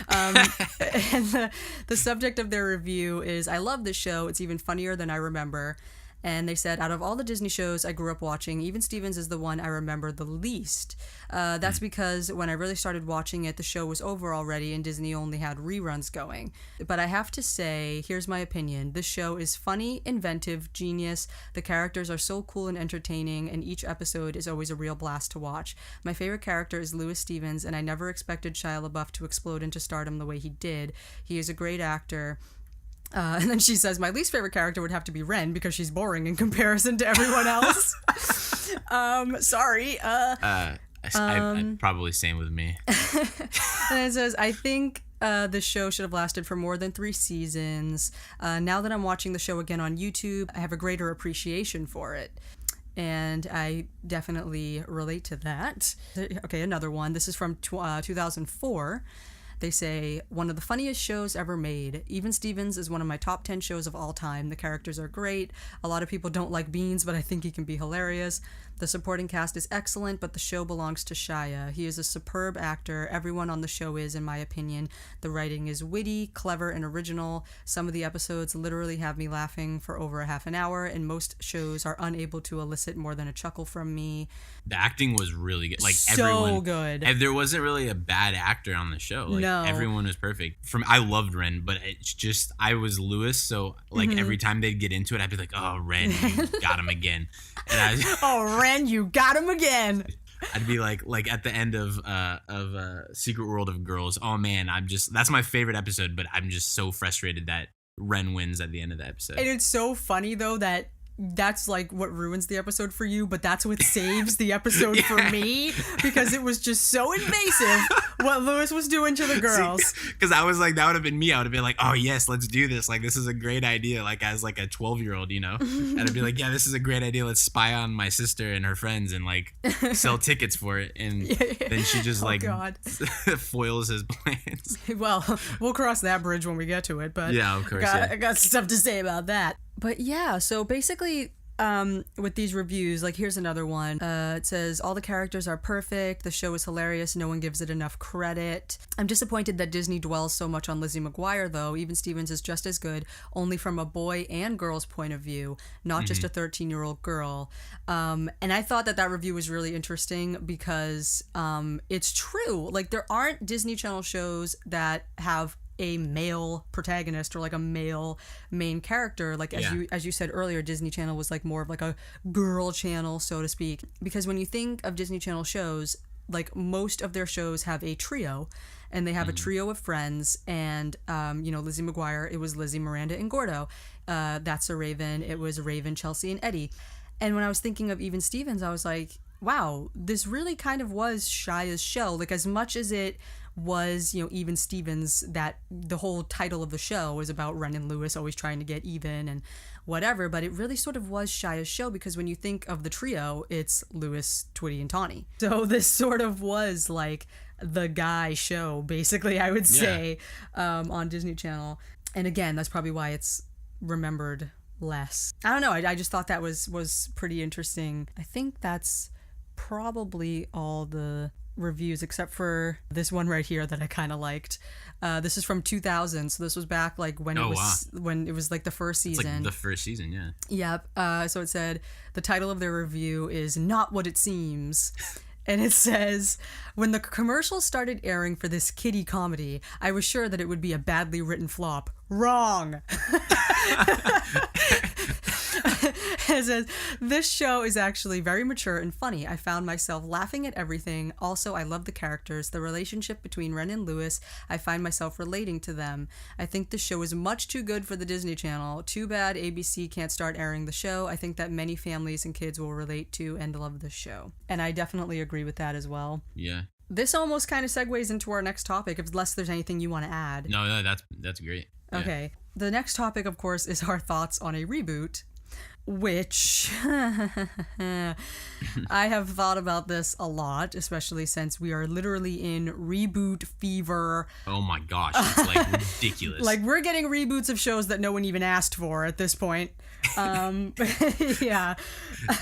S1: And the subject of their review is, I love this show. It's even funnier than I remember. And they said, out of all the Disney shows I grew up watching, Even Stevens is the one I remember the least. That's because when I really started watching it, the show was over already and Disney only had reruns going. But I have to say, here's my opinion. This show is funny, inventive, genius. The characters are so cool and entertaining, and each episode is always a real blast to watch. My favorite character is Lewis Stevens, and I never expected Shia LaBeouf to explode into stardom the way he did. He is a great actor. And then she says, my least favorite character would have to be Ren because she's boring in comparison to everyone else. Sorry.
S2: I'd probably same with me.
S1: And it says, I think the show should have lasted for more than 3 seasons. Now that I'm watching the show again on YouTube, I have a greater appreciation for it. And I definitely relate to that. Okay, another one. This is from 2004. They say, one of the funniest shows ever made. Even Stevens is one of my top 10 shows of all time. The characters are great. A lot of people don't like Beans, but I think he can be hilarious. The supporting cast is excellent, but the show belongs to Shia. He is a superb actor. Everyone on the show is, in my opinion. The writing is witty, clever, and original. Some of the episodes literally have me laughing for over a half an hour, and most shows are unable to elicit more than a chuckle from me.
S2: The acting was really good. Like
S1: so
S2: everyone,
S1: good.
S2: There wasn't really a bad actor on the show. Like,
S1: no.
S2: Everyone was perfect. I loved Ren, but it's just, I was Lewis, so like every time they'd get into it, I'd be like, oh, Ren, you got him again. And
S1: oh, Ren, you got him again.
S2: I'd be like at the end of Secret World of Girls, oh man, that's my favorite episode, but I'm just so frustrated that Ren wins at the end of the episode.
S1: And it's so funny though that that's like what ruins the episode for you, but that's what saves the episode for me, because it was just so invasive what Lewis was doing to the girls.
S2: Because I was like, that would have been me. I would have been like, oh yes, let's do this. Like, this is a great idea. Like, as like a 12-year-old, you know, and I'd be like, yeah, this is a great idea. Let's spy on my sister and her friends and like sell tickets for it. And then she just foils his plans.
S1: Well, we'll cross that bridge when we get to it. But
S2: yeah, of course.
S1: I got stuff to say about that. But yeah, so basically, with these reviews, like here's another one. It says, all the characters are perfect. The show is hilarious. No one gives it enough credit. I'm disappointed that Disney dwells so much on Lizzie McGuire, though. Even Stevens is just as good, only from a boy and girl's point of view, not just a 13-year-old girl. And I thought that review was really interesting because it's true. Like, there aren't Disney Channel shows that have a male protagonist or like a male main character, like as you said earlier, Disney Channel was like more of like a girl channel, so to speak, because when you think of Disney Channel shows, like most of their shows have a trio, and they have a trio of friends, and Lizzie McGuire, it was Lizzie, Miranda, and Gordo. That's a Raven, it was Raven, Chelsea, and Eddie. And when I was thinking of Even Stevens, I was like, wow, this really kind of was Shia's show. Like, as much as it was, Even Stevens, that the whole title of the show is about Ren and Lewis always trying to get even and whatever, but it really sort of was Shia's show, because when you think of the trio, it's Lewis, Twitty, and Tawny. So this sort of was like the guy show, basically, I would say, on Disney Channel. And again, that's probably why it's remembered less. I don't know. I just thought that was pretty interesting. I think that's probably all the reviews, except for this one right here that I kind of liked. This is from 2000, so this was back like when when it was like the first season.
S2: It's like the first season, yeah.
S1: Yep. So it said the title of their review is Not What It Seems. And it says, when the commercials started airing for this kiddie comedy, I was sure that it would be a badly written flop. Wrong. It says, this show is actually very mature and funny. I found myself laughing at everything. Also, I love the characters. The relationship between Ren and Lewis, I find myself relating to them. I think the show is much too good for the Disney Channel. Too bad ABC can't start airing the show. I think that many families and kids will relate to and love this show. And I definitely agree with that as well.
S2: Yeah.
S1: This almost kind of segues into our next topic, unless there's anything you want to add.
S2: No, that's great. Yeah.
S1: Okay. The next topic, of course, is our thoughts on a reboot, which I have thought about this a lot, especially since we are literally in reboot fever.
S2: Oh my gosh, it's like ridiculous.
S1: Like, we're getting reboots of shows that no one even asked for at this point. Yeah.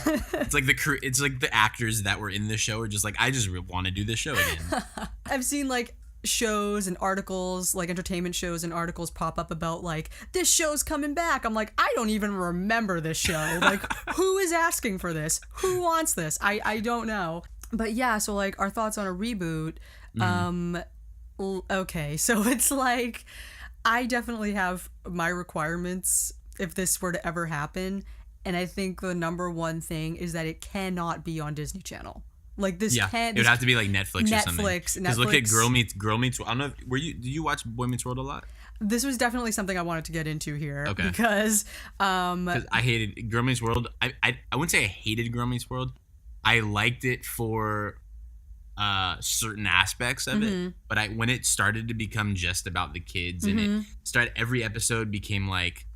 S2: It's like the actors that were in the show are just like, I just want to do this show again.
S1: I've seen like shows and articles, like entertainment shows and articles pop up about like, this show's coming back. I'm like, I don't even remember this show. Like, who is asking for this? Who wants this? I don't know. But yeah, so like our thoughts on a reboot. Okay, so it's like, I definitely have my requirements if this were to ever happen. And I think the number one thing is that it cannot be on Disney Channel. Like, this can't.
S2: It would have to be like Netflix or something.
S1: Because
S2: look at Girl Meets. I don't know. Do you watch Boy Meets World a lot?
S1: This was definitely something I wanted to get into here.
S2: Okay.
S1: Because
S2: I hated Girl Meets World. I wouldn't say I hated Girl Meets World. I liked it for certain aspects of it, but when it started to become just about the kids, and every episode became like,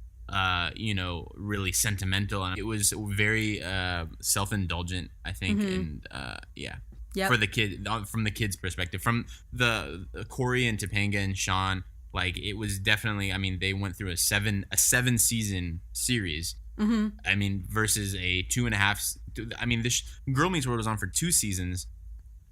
S2: really sentimental, and it was very self-indulgent, I think, and for the kid, from the kids' perspective, from the Corey and Topanga and Sean, like, it was definitely, I mean, they went through a seven season series. I mean, versus a 2.5. I mean, this Girl Meets World was on for 2 seasons,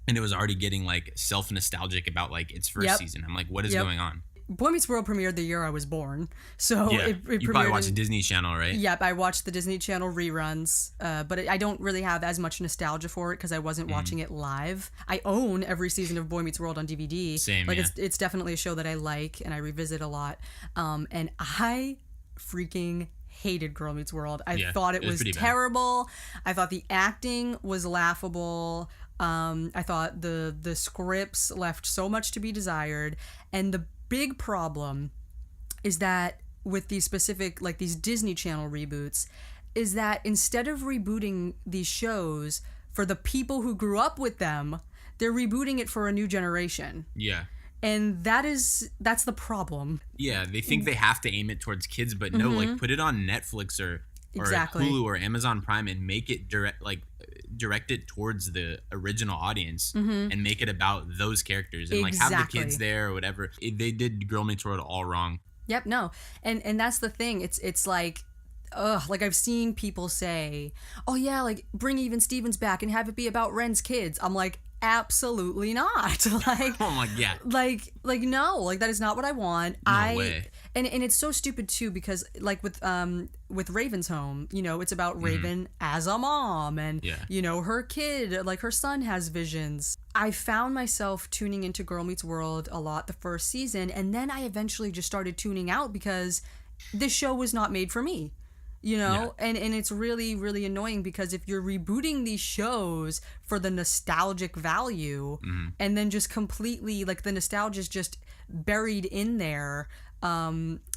S2: and it was already getting like self-nostalgic about like its first season. I'm like, what is going on?
S1: Boy Meets World premiered the year I was born, so it
S2: you probably watched the Disney Channel, right?
S1: Yep, I watched the Disney Channel reruns, but I don't really have as much nostalgia for it because I wasn't watching it live. I own every season of Boy Meets World on DVD.
S2: Same,
S1: like, it's definitely a show that I like and I revisit a lot. And I freaking hated Girl Meets World. I thought it was terrible. I thought the acting was laughable. I thought the scripts left so much to be desired, and the big problem is that with these specific, like, these Disney Channel reboots, is that instead of rebooting these shows for the people who grew up with them, they're rebooting it for a new generation.
S2: Yeah.
S1: And that's the problem.
S2: Yeah, they think they have to aim it towards kids, but no, like, put it on Netflix or Hulu or Amazon Prime and make it direct it towards the original audience and make it about those characters and like have the kids there or whatever. They did Girl Meets World all wrong.
S1: Yep, no. And that's the thing. It's like, like, I've seen people say, oh yeah, like, bring Even Stevens back and have it be about Ren's kids. I'm like, absolutely not. Like,
S2: oh my god.
S1: Like no, like, that is not what I want.
S2: No way.
S1: And it's so stupid too, because like with Raven's Home, it's about Raven as a mom and her kid, like, her son has visions. I found myself tuning into Girl Meets World a lot the first season, and then I eventually just started tuning out because this show was not made for me. And it's really, really annoying because if you're rebooting these shows for the nostalgic value and then just completely, like, the nostalgia is just buried in there,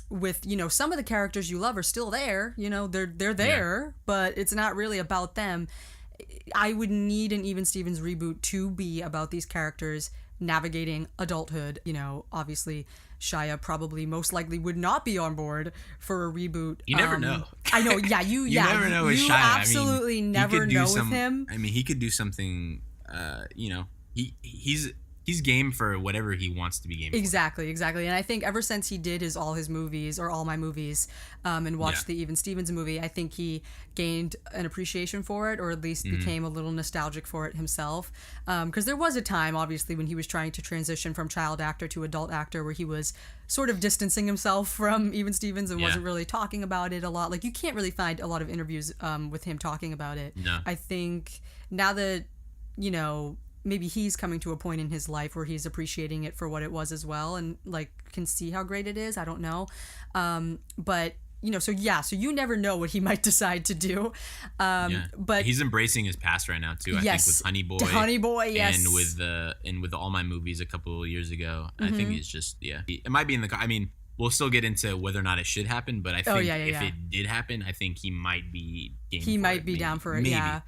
S1: with, you know, some of the characters you love are still there, you know, they're there, but it's not really about them. I would need an Even Stevens reboot to be about these characters navigating adulthood. You know, obviously Shia probably most likely would not be on board for a reboot.
S2: You never know.
S1: I know. Yeah, you
S2: never know with
S1: you
S2: Shia.
S1: absolutely never know with him.
S2: I mean, he could do something. You know, he's game for whatever he wants to be game for.
S1: Exactly. And I think ever since he did all his movies, or all my movies, and watched the Even Stevens movie, I think he gained an appreciation for it, or at least became a little nostalgic for it himself. Because there was a time, obviously, when he was trying to transition from child actor to adult actor, where he was sort of distancing himself from Even Stevens and wasn't really talking about it a lot. Like, you can't really find a lot of interviews with him talking about it.
S2: No.
S1: I think now that, you know, maybe he's coming to a point in his life where he's appreciating it for what it was as well, and like can see how great it is. I don't know. But you know, so you never know what he might decide to do. But
S2: he's embracing his past right now too. I think with Honey Boy,
S1: yes.
S2: and with All My Movies a couple of years ago. I think it's just, it might be in the, I mean, we'll still get into whether or not it should happen, but I think if it did happen, I think he might be game for it.
S1: He might be down for it.
S2: Maybe.
S1: Yeah.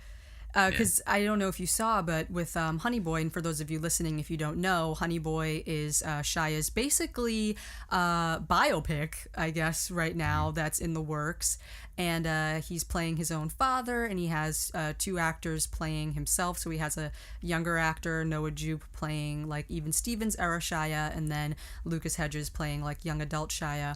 S1: Because I don't know if you saw, but with Honey Boy, and for those of you listening, if you don't know, Honey Boy is Shia's basically biopic, I guess, right now that's in the works. And he's playing his own father, and he has 2 actors playing himself. So he has a younger actor, Noah Jupe, playing like Even Stevens era Shia, and then Lucas Hedges playing like young adult Shia.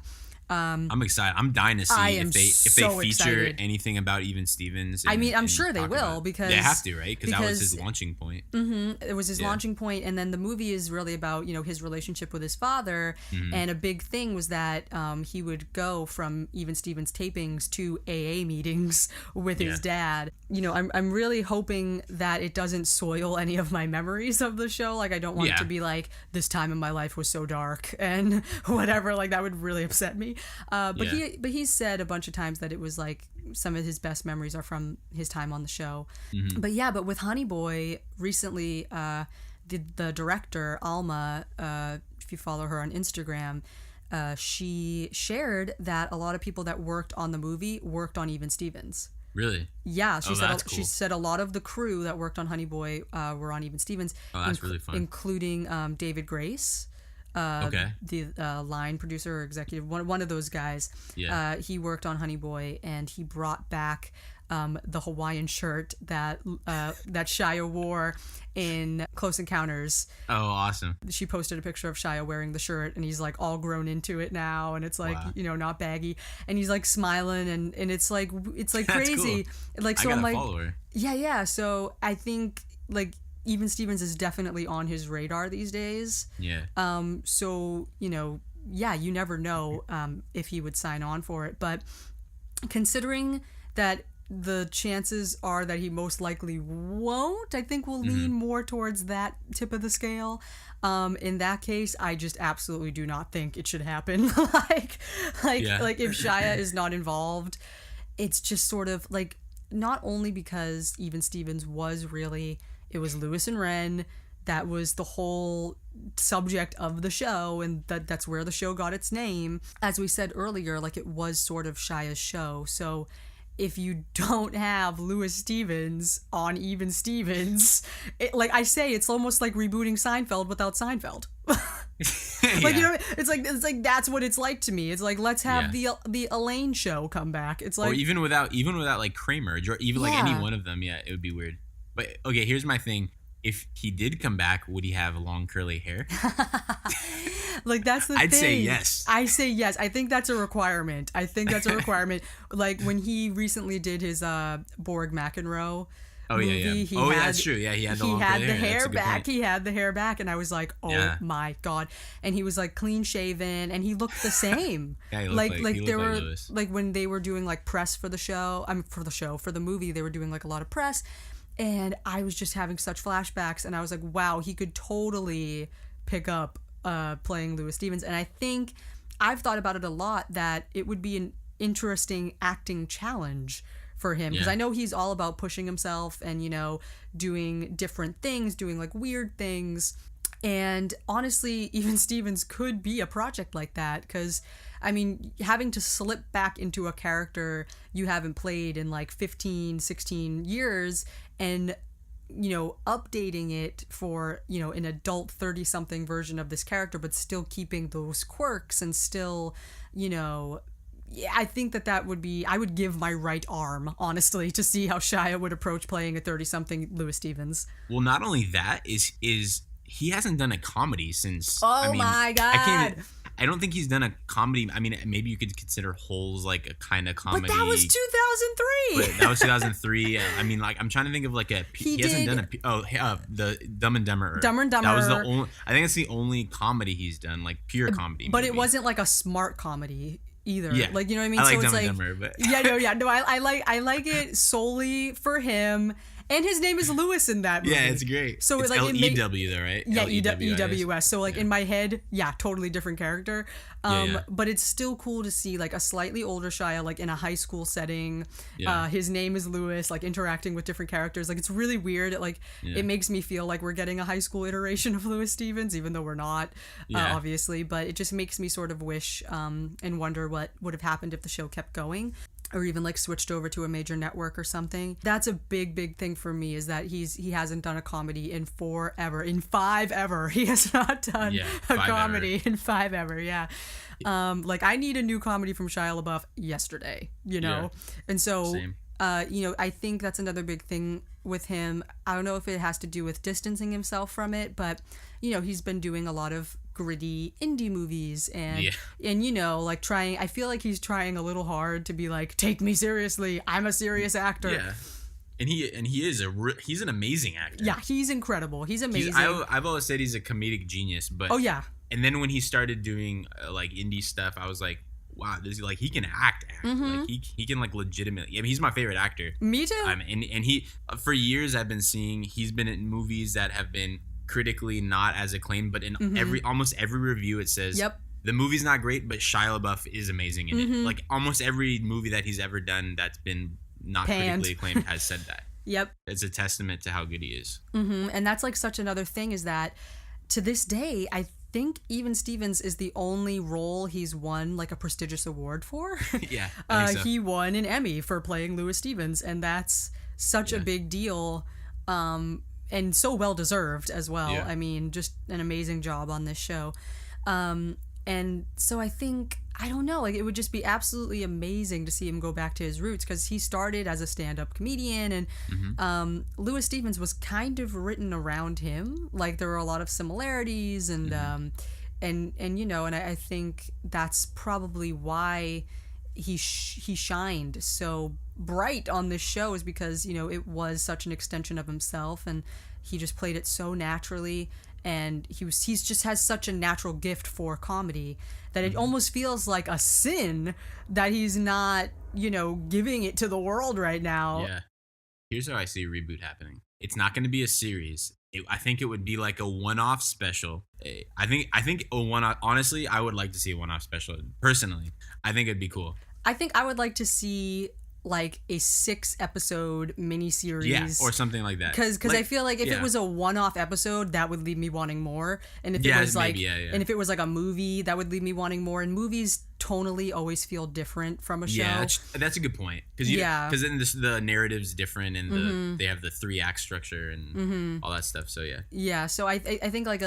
S2: I'm excited. I'm dying to see if they feature
S1: excited.
S2: anything about Even Stevens.
S1: I mean, I'm sure they will, because
S2: they have to, right? Because that was his launching point.
S1: It was his launching point, and then the movie is really about, you know, his relationship with his father. And a big thing was that he would go from Even Stevens tapings to AA meetings with his dad. You know, I'm really hoping that it doesn't soil any of my memories of the show. Like, I don't want it to be like, this time in my life was so dark and whatever. Like, that would really upset me. But he's said a bunch of times that it was like some of his best memories are from his time on the show. But with Honey Boy recently, the director Alma, if you follow her on Instagram, she shared that a lot of people that worked on the movie worked on Even Stevens.
S2: Really?
S1: Yeah, she said
S2: that's cool.
S1: She said a lot of the crew that worked on Honey Boy were on Even Stevens.
S2: Oh, that's really fun.
S1: Including David Grace. The line producer or executive, one of those guys. He worked on Honey Boy, and he brought back the Hawaiian shirt that Shia wore in Close Encounters.
S2: Oh, awesome.
S1: She posted a picture of Shia wearing the shirt, and he's like all grown into it now, and it's like, you know, not baggy, and he's like smiling, and it's like crazy.
S2: Cool.
S1: Like, so
S2: I
S1: I'm like,
S2: follow her.
S1: Yeah. So I think like Even Stevens is definitely on his radar these days.
S2: Yeah.
S1: So, you know, you never know if he would sign on for it. But considering that the chances are that he most likely won't, I think we'll lean more towards that tip of the scale. In that case, I just absolutely do not think it should happen. like if Shia is not involved, it's just sort of like, not only because Even Stevens was really... It was Lewis and Wren. That was the whole subject of the show, and that's where the show got its name. As we said earlier, like, it was sort of Shia's show. So if you don't have Lewis Stevens on Even Stevens, like I say, it's almost like rebooting Seinfeld without Seinfeld. Like, you know, it's like that's what it's like to me. It's like, let's have the Elaine show come back. It's like,
S2: or even without like Kramer, or even like any one of them. Yeah, it would be weird. But okay, here's my thing. If he did come back, would he have long curly hair?
S1: Like, that's the thing.
S2: I'd say yes.
S1: I say yes. I think that's a requirement. Like, when he recently did his Borg McEnroe movie,
S2: that's true. Yeah, he had the
S1: hair back. He had the hair back, and I was like, oh my god! And he was like clean shaven, and he looked the same.
S2: He looked like
S1: there were
S2: Lewis.
S1: like when they were doing like press for the show. For the movie, they were doing like a lot of press. And I was just having such flashbacks, and I was like, wow, he could totally pick up playing Lewis Stevens. And I think I've thought about it a lot, that it would be an interesting acting challenge for him, because I know he's all about pushing himself and, you know, doing different things, doing like weird things. And honestly, even Stevens could be a project like that, because I mean, having to slip back into a character you haven't played in like 15, 16 years and, you know, updating it for, you know, an adult 30-something version of this character, but still keeping those quirks and still, you know, I think that would be, I would give my right arm, honestly, to see how Shia would approach playing a 30-something Louis Stevens.
S2: Well, not only that, is he hasn't done a comedy since.
S1: My God.
S2: I don't think he's done a comedy. I mean, maybe you could consider Holes like a kind of comedy.
S1: But that was 2003.
S2: But that was 2003. I mean, like, I'm trying to think of like he hasn't done the Dumb and Dumber.
S1: Dumb and Dumber.
S2: That was the only. I think it's the only comedy he's done, like pure comedy.
S1: But
S2: movie.
S1: it wasn't like a smart comedy either.
S2: Yeah.
S1: Like, you know what I mean?
S2: I like
S1: so it's
S2: Dumb
S1: like,
S2: and Dumber, but
S1: No, I like it solely for him. And his name is Lewis in that movie.
S2: Yeah, it's great.
S1: So
S2: it's
S1: like
S2: L-E-W though, right?
S1: Yeah,
S2: L-E-W-I-S.
S1: EWS. So like in my head, totally different character. But it's still cool to see like a slightly older Shia, like in a high school setting.
S2: Yeah.
S1: His name is Lewis, like interacting with different characters. Like it's really weird. It makes me feel like we're getting a high school iteration of Louis Stevens, even though we're not, obviously. But it just makes me sort of wish and wonder what would have happened if the show kept going, or even like switched over to a major network or something. That's a big thing for me, is that he hasn't done a comedy in 5 ever. He has not done a comedy in 5 ever. Yeah. Like I need a new comedy from Shia LaBeouf yesterday, you know? And so,
S2: Same.
S1: you know, I think that's another big thing with him. I don't know if it has to do with distancing himself from it, but you know, he's been doing a lot of gritty indie movies and you know, like I feel like he's trying a little hard to be like, take me seriously, I'm a serious actor.
S2: Yeah. And he's an amazing actor.
S1: Yeah, he's incredible. He's amazing.
S2: I've always said he's a comedic genius, but and then when he started doing like indie stuff, I was like, wow, this like he can act. Like he can like legitimately. I mean, he's my favorite actor.
S1: Me too.
S2: And he for years I've been seeing he's been in movies that have been critically not as acclaimed, but in almost every review it says the movie's not great, but Shia LaBeouf is amazing in it. Like almost every movie that he's ever done that's been not critically acclaimed has said that. It's a testament to how good he is.
S1: And that's like such another thing, is that to this day I think even Stevens is the only role he's won like a prestigious award for.
S2: Yeah, I think so.
S1: He won an Emmy for playing Louis Stevens, and that's such a big deal, and so well deserved as well. I mean, just an amazing job on this show. And so I think, I don't know, like it would just be absolutely amazing to see him go back to his roots, because he started as a stand-up comedian, and Louis Stevens was kind of written around him. Like there were a lot of similarities, and and you know, and I think that's probably why he shined so bright on this show, is because, you know, it was such an extension of himself, and he just played it so naturally. And he's just has such a natural gift for comedy that it almost feels like a sin that he's not, you know, giving it to the world right now.
S2: Yeah. Here's how I see a reboot happening. It's not going to be a series. I think it would be like a one-off special. I think a one-off. Honestly, I would like to see a one-off special. Personally, I think it'd be cool.
S1: I think I would like to see like a 6-episode miniseries,
S2: or something like that.
S1: Because like, I feel like if it was a one-off episode, that would leave me wanting more. And if it was like, and if it was like a movie, that would leave me wanting more. And movies tonally always feel different from a show.
S2: Yeah, that's a good point. Because then the narrative's different, and they have the 3-act structure and all that stuff. So yeah. So I think like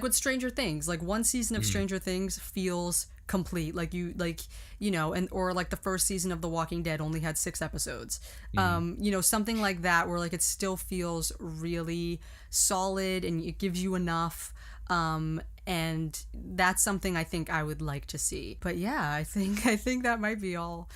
S2: with Stranger Things, like one season of Stranger Things feels complete, like you know, and or like the first season of The Walking Dead only had 6 episodes. You know, something like that, where like it still feels really solid and it gives you enough, and that's something I think I would like to see. But yeah, I think that might be all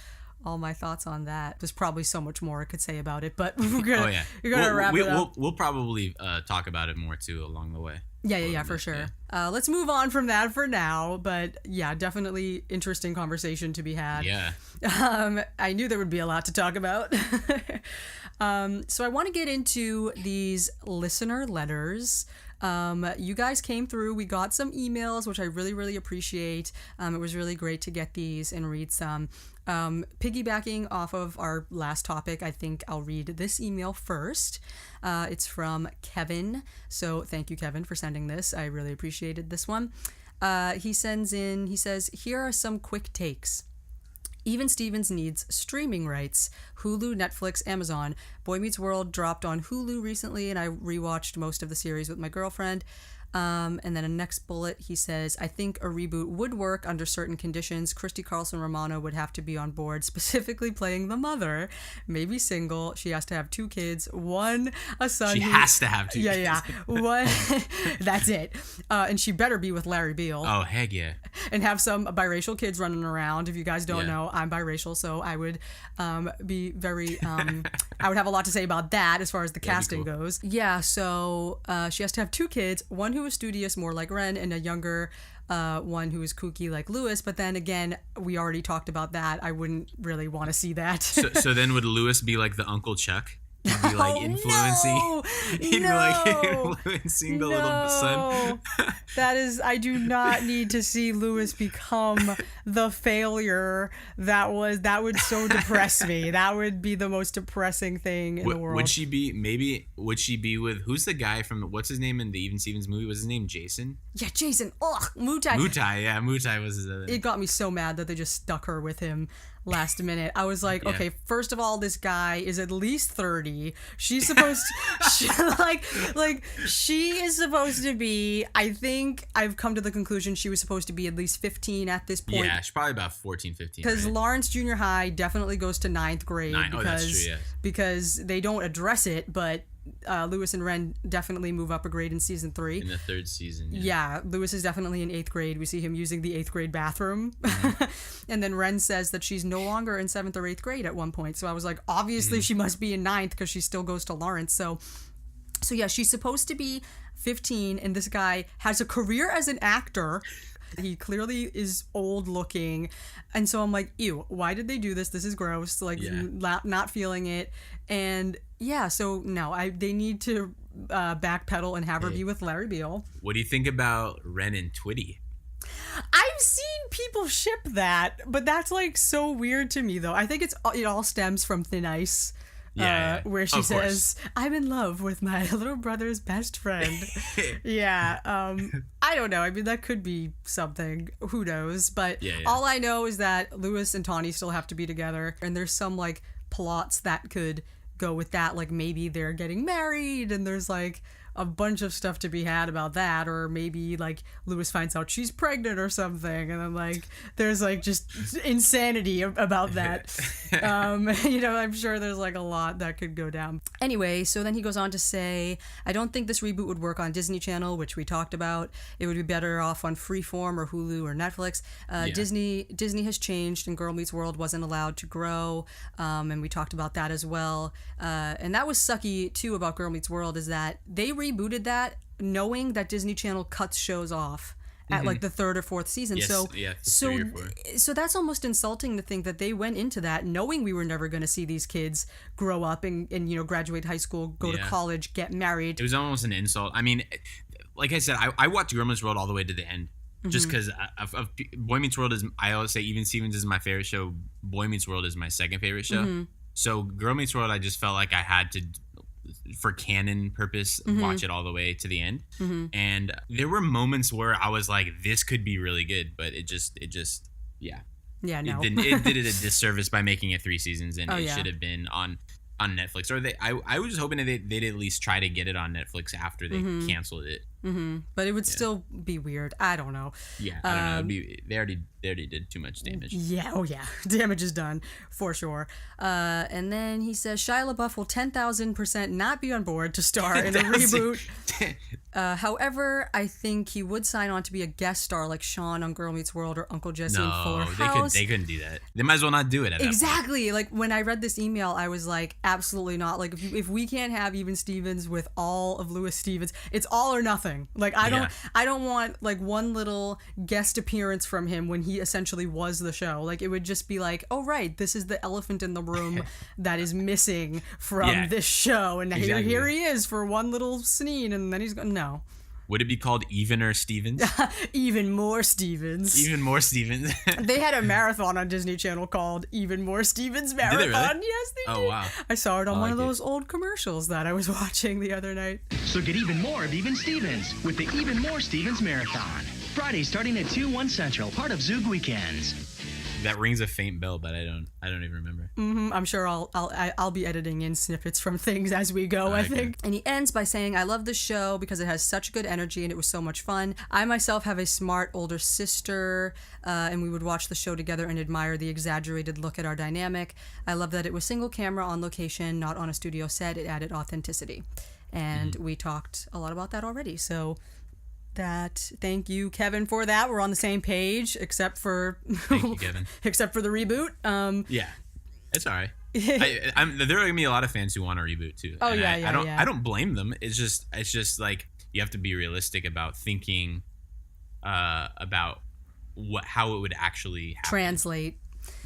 S2: my thoughts on that. There's probably so much more I could say about it, but we're gonna wrap it up. We'll probably talk about it more too along the way.
S1: Yeah, for sure. Yeah. Let's move on from that for now, but yeah, definitely interesting conversation to be had.
S2: Yeah.
S1: I knew there would be a lot to talk about. So I want to get into these listener letters. You guys came through. We got some emails, which I really, really appreciate. It was really great to get these and read some. Piggybacking off of our last topic, I think I'll read this email first. It's from Kevin. So thank you, Kevin, for sending this. I really appreciated this one. He says, here are some quick takes. Even Stevens needs streaming rights. Hulu, Netflix, Amazon. Boy Meets World dropped on Hulu recently, and I rewatched most of the series with my girlfriend. And then a next bullet, he says, I think a reboot would work under certain conditions. Christy Carlson Romano would have to be on board, specifically playing the mother. Maybe single. She has to have 2 kids. One, a son.
S2: She has to have 2 kids.
S1: Yeah. One, that's it. And she better be with Larry Beale.
S2: Oh, heck yeah.
S1: And have some biracial kids running around. If you guys don't know, I'm biracial, so I would be very, I would have a lot to say about that as far as the casting goes. Yeah, so she has to have 2 kids, one who is studious, more like Ren, and a younger one who is kooky like Lewis. But then again, we already talked about that. I wouldn't really want to see that.
S2: So then would Lewis be like the Uncle Chuck? He'd be like influencing.
S1: No,
S2: He'd be like influencing the little son.
S1: That is, I do not need to see Lewis become the failure that would so depress me. That would be the most depressing thing in the world.
S2: Would she be with, who's the guy from, what's his name in the Even Stevens movie? Was his name Jason?
S1: Yeah, Jason. Ugh, Mutai.
S2: Mutai was his other name.
S1: It got me so mad that they just stuck her with him last minute. I was like, okay, first of all, this guy is at least 30. She's supposed to, she is supposed to be, I think I've come to the conclusion she was supposed to be at least 15 at this point.
S2: Yeah, she's probably about 14, 15.
S1: Because
S2: right?
S1: Lawrence Junior High definitely goes to 9th grade.
S2: That's true, yeah.
S1: Because they don't address it, but Lewis and Ren definitely move up a grade in season 3.
S2: In the 3rd season.
S1: Yeah, Lewis is definitely in 8th grade. We see him using the 8th grade bathroom. Mm-hmm. And then Ren says that she's no longer in 7th or 8th grade at one point. So I was like, obviously she must be in 9th because she still goes to Lawrence. So yeah, she's supposed to be 15, and this guy has a career as an actor. He clearly is old looking. And so I'm like, ew, why did they do this? This is gross. Not feeling it. And yeah, so no, they need to backpedal and have her be with Larry Beale.
S2: What do you think about Ren and Twitty?
S1: I've seen people ship that, but that's like so weird to me though. I think it all stems from Thin Ice. Where she says, I'm in love with my little brother's best friend. I don't know. I mean, that could be something. Who knows? But all I know is that Lewis and Tawny still have to be together. And there's some like plots that could go with that. Like maybe they're getting married and there's like a bunch of stuff to be had about that, or maybe like Lewis finds out she's pregnant or something, and then like there's like just insanity about that. I'm sure there's like a lot that could go down. Anyway, so then he goes on to say, I don't think this reboot would work on Disney Channel, which we talked about. It would be better off on Freeform or Hulu or Netflix. Disney has changed, and Girl Meets World wasn't allowed to grow, and we talked about that as well. And that was sucky too about Girl Meets World, is that they rebooted that knowing that Disney Channel cuts shows off at like the 3rd or 4th season. So that's almost insulting to think that they went into that knowing we were never going to see these kids grow up and graduate high school, go to college, get married.
S2: It was almost an insult. I mean, like I said, I watched Girl Meets World all the way to the end. Just because of Boy Meets World is, I always say Even Stevens is my favorite show. Boy Meets World is my second favorite show. So Girl Meets World, I just felt like I had to, for canon purpose, watch it all the way to the end. And there were moments where I was like, this could be really good, but it did it a disservice by making it 3 seasons, and it should have been on Netflix. Or I was just hoping that they'd at least try to get it on Netflix after they canceled it.
S1: But it would still be weird. I don't know.
S2: Yeah, I don't know. They already did too much damage.
S1: Yeah, damage is done for sure. And then he says Shia LaBeouf will 10,000% not be on board to star in a reboot. However, I think he would sign on to be a guest star like Sean on Girl Meets World or Uncle Jesse in Fuller House.
S2: They couldn't do that. They might as well not do it.
S1: Exactly. Like when I read this email, I was like, absolutely not. Like if we can't have Even Stevens with all of Lewis Stevens, it's all or nothing. Like I don't want like one little guest appearance from him when he essentially was the show. Like it would just be like, oh right, this is the elephant in the room that is missing from this show, and here he is for one little scene, and then he's gone. No,
S2: Would it be called Even or Stevens?
S1: Even More Stevens.
S2: Even More Stevens.
S1: They had a marathon on Disney Channel called Even More Stevens Marathon.
S2: Did they really?
S1: Yes, they did.
S2: Oh, wow.
S1: I saw it on one of those old commercials that I was watching the other night.
S7: So get even more of Even Stevens with the Even More Stevens Marathon. Friday starting at 2, 1 Central, part of Zoog Weekends.
S2: That rings a faint bell, but I don't even remember.
S1: I'm sure I'll be editing in snippets from things as we go, I think. And he ends by saying, I love the show because it has such good energy and it was so much fun. I myself have a smart older sister, and we would watch the show together and admire the exaggerated look at our dynamic. I love that it was single camera on location, not on a studio set. It added authenticity. And we talked a lot about that already. So thank you, Kevin, for that. We're on the same page, except for
S2: Thank you, Kevin.
S1: except for the reboot.
S2: Yeah, it's all right. There are gonna be a lot of fans who want a reboot too.
S1: Oh,
S2: and
S1: yeah,
S2: I don't blame them. It's just like you have to be realistic about thinking about how it would actually happen.
S1: Translate.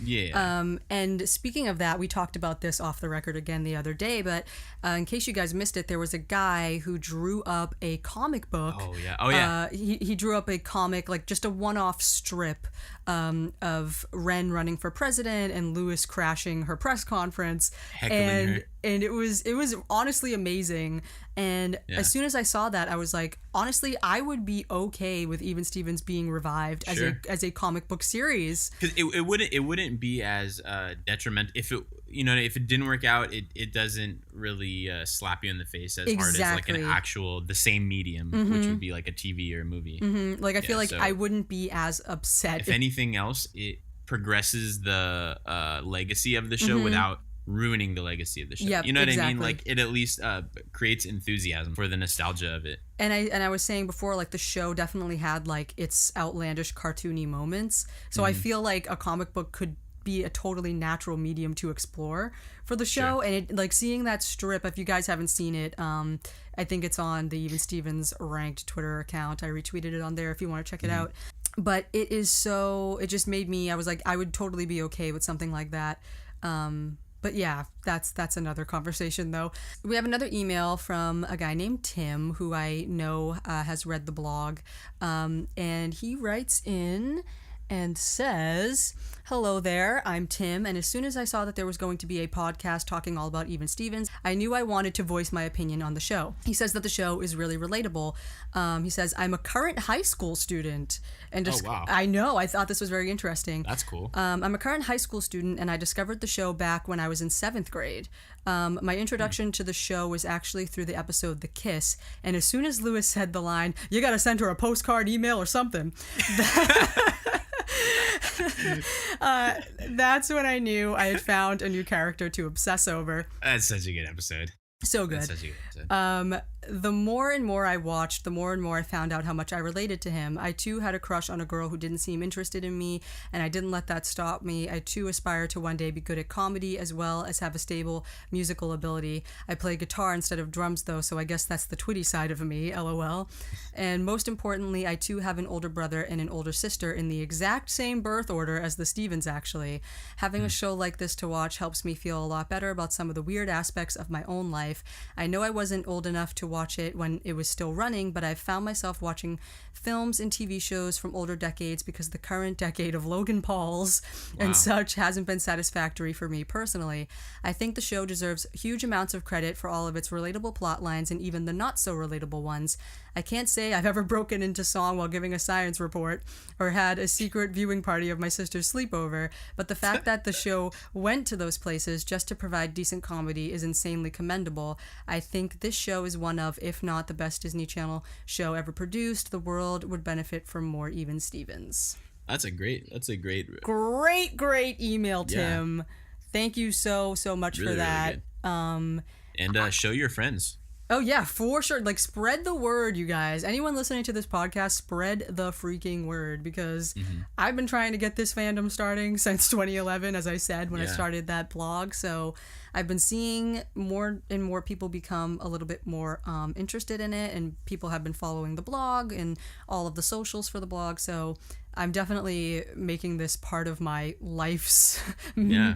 S2: Yeah.
S1: And speaking of that, we talked about this off the record again the other day, but in case you guys missed it, there was a guy who drew up a comic book.
S2: Oh yeah.
S1: He drew up a comic, like just a one-off strip of Ren running for president and Lewis crashing her press conference.
S2: Heckling her.
S1: And it was honestly amazing. And as soon as I saw that, I was like, honestly, I would be okay with Even Stevens being revived as a comic book series.
S2: Because it wouldn't be as detrimental if it didn't work out. It doesn't really slap you in the face as hard as like an actual the same medium, which would be like a TV or a movie.
S1: Like I feel like I wouldn't be as upset.
S2: If anything else, it progresses the legacy of the show without ruining the legacy of the show.
S1: Yep,
S2: you know what I mean?
S1: exactly.
S2: Like it at least creates enthusiasm for the nostalgia of it.
S1: And I was saying before, like the show definitely had like its outlandish cartoony moments. So I feel like a comic book could be a totally natural medium to explore for the show. And it, like seeing that strip, if you guys haven't seen it, I think it's on the Even Stevens ranked Twitter account. I retweeted it on there if you want to check it out. But it just made me, I was like, I would totally be okay with something like that. But yeah, that's another conversation though. We have another email from a guy named Tim who I know has read the blog. And he writes in and says, "Hello there, I'm Tim, and as soon as I saw that there was going to be a podcast talking all about Even Stevens, I knew I wanted to voice my opinion on the show." He says that the show is really relatable. He says, "I'm a current high school student." And
S2: wow.
S1: I know, I thought this was very interesting.
S2: That's cool.
S1: I'm a current high school student, and I discovered the show back when I was in 7th grade. My introduction to the show was actually through the episode The Kiss, and as soon as Lewis said the line, "You gotta send her a postcard, email, or something," that's when I knew I had found a new character to obsess over.
S2: That's such a good episode.
S1: So good.
S2: That's such a good episode.
S1: The more and more I watched, the more and more I found out how much I related to him. I too had a crush on a girl who didn't seem interested in me, and I didn't let that stop me. I too aspire to one day be good at comedy as well as have a stable musical ability. I play guitar instead of drums though, so I guess that's the twitty side of me, lol. And most importantly, I too have an older brother and an older sister in the exact same birth order as the Stevens actually. Having a show like this to watch helps me feel a lot better about some of the weird aspects of my own life. I know I wasn't old enough to watch it when it was still running, but I've found myself watching films and TV shows from older decades because the current decade of Logan Pauls and such hasn't been satisfactory for me personally. I think the show deserves huge amounts of credit for all of its relatable plot lines and even the not so relatable ones. I can't say I've ever broken into song while giving a science report or had a secret viewing party of my sister's sleepover, but the fact that the show went to those places just to provide decent comedy is insanely commendable. I think this show is one of, if not the best Disney Channel show ever produced. The world would benefit from more Even Stevens.
S2: That's a great
S1: email, Tim. Thank you so much
S2: really,
S1: for that.
S2: Really and show your friends.
S1: Oh yeah, for sure. Like, spread the word, you guys. Anyone listening to this podcast, spread the freaking word, because I've been trying to get this fandom starting since 2011, as I said when I started that blog. So I've been seeing more and more people become a little bit more interested in it, and people have been following the blog and all of the socials for the blog. So I'm definitely making this part of my life's mission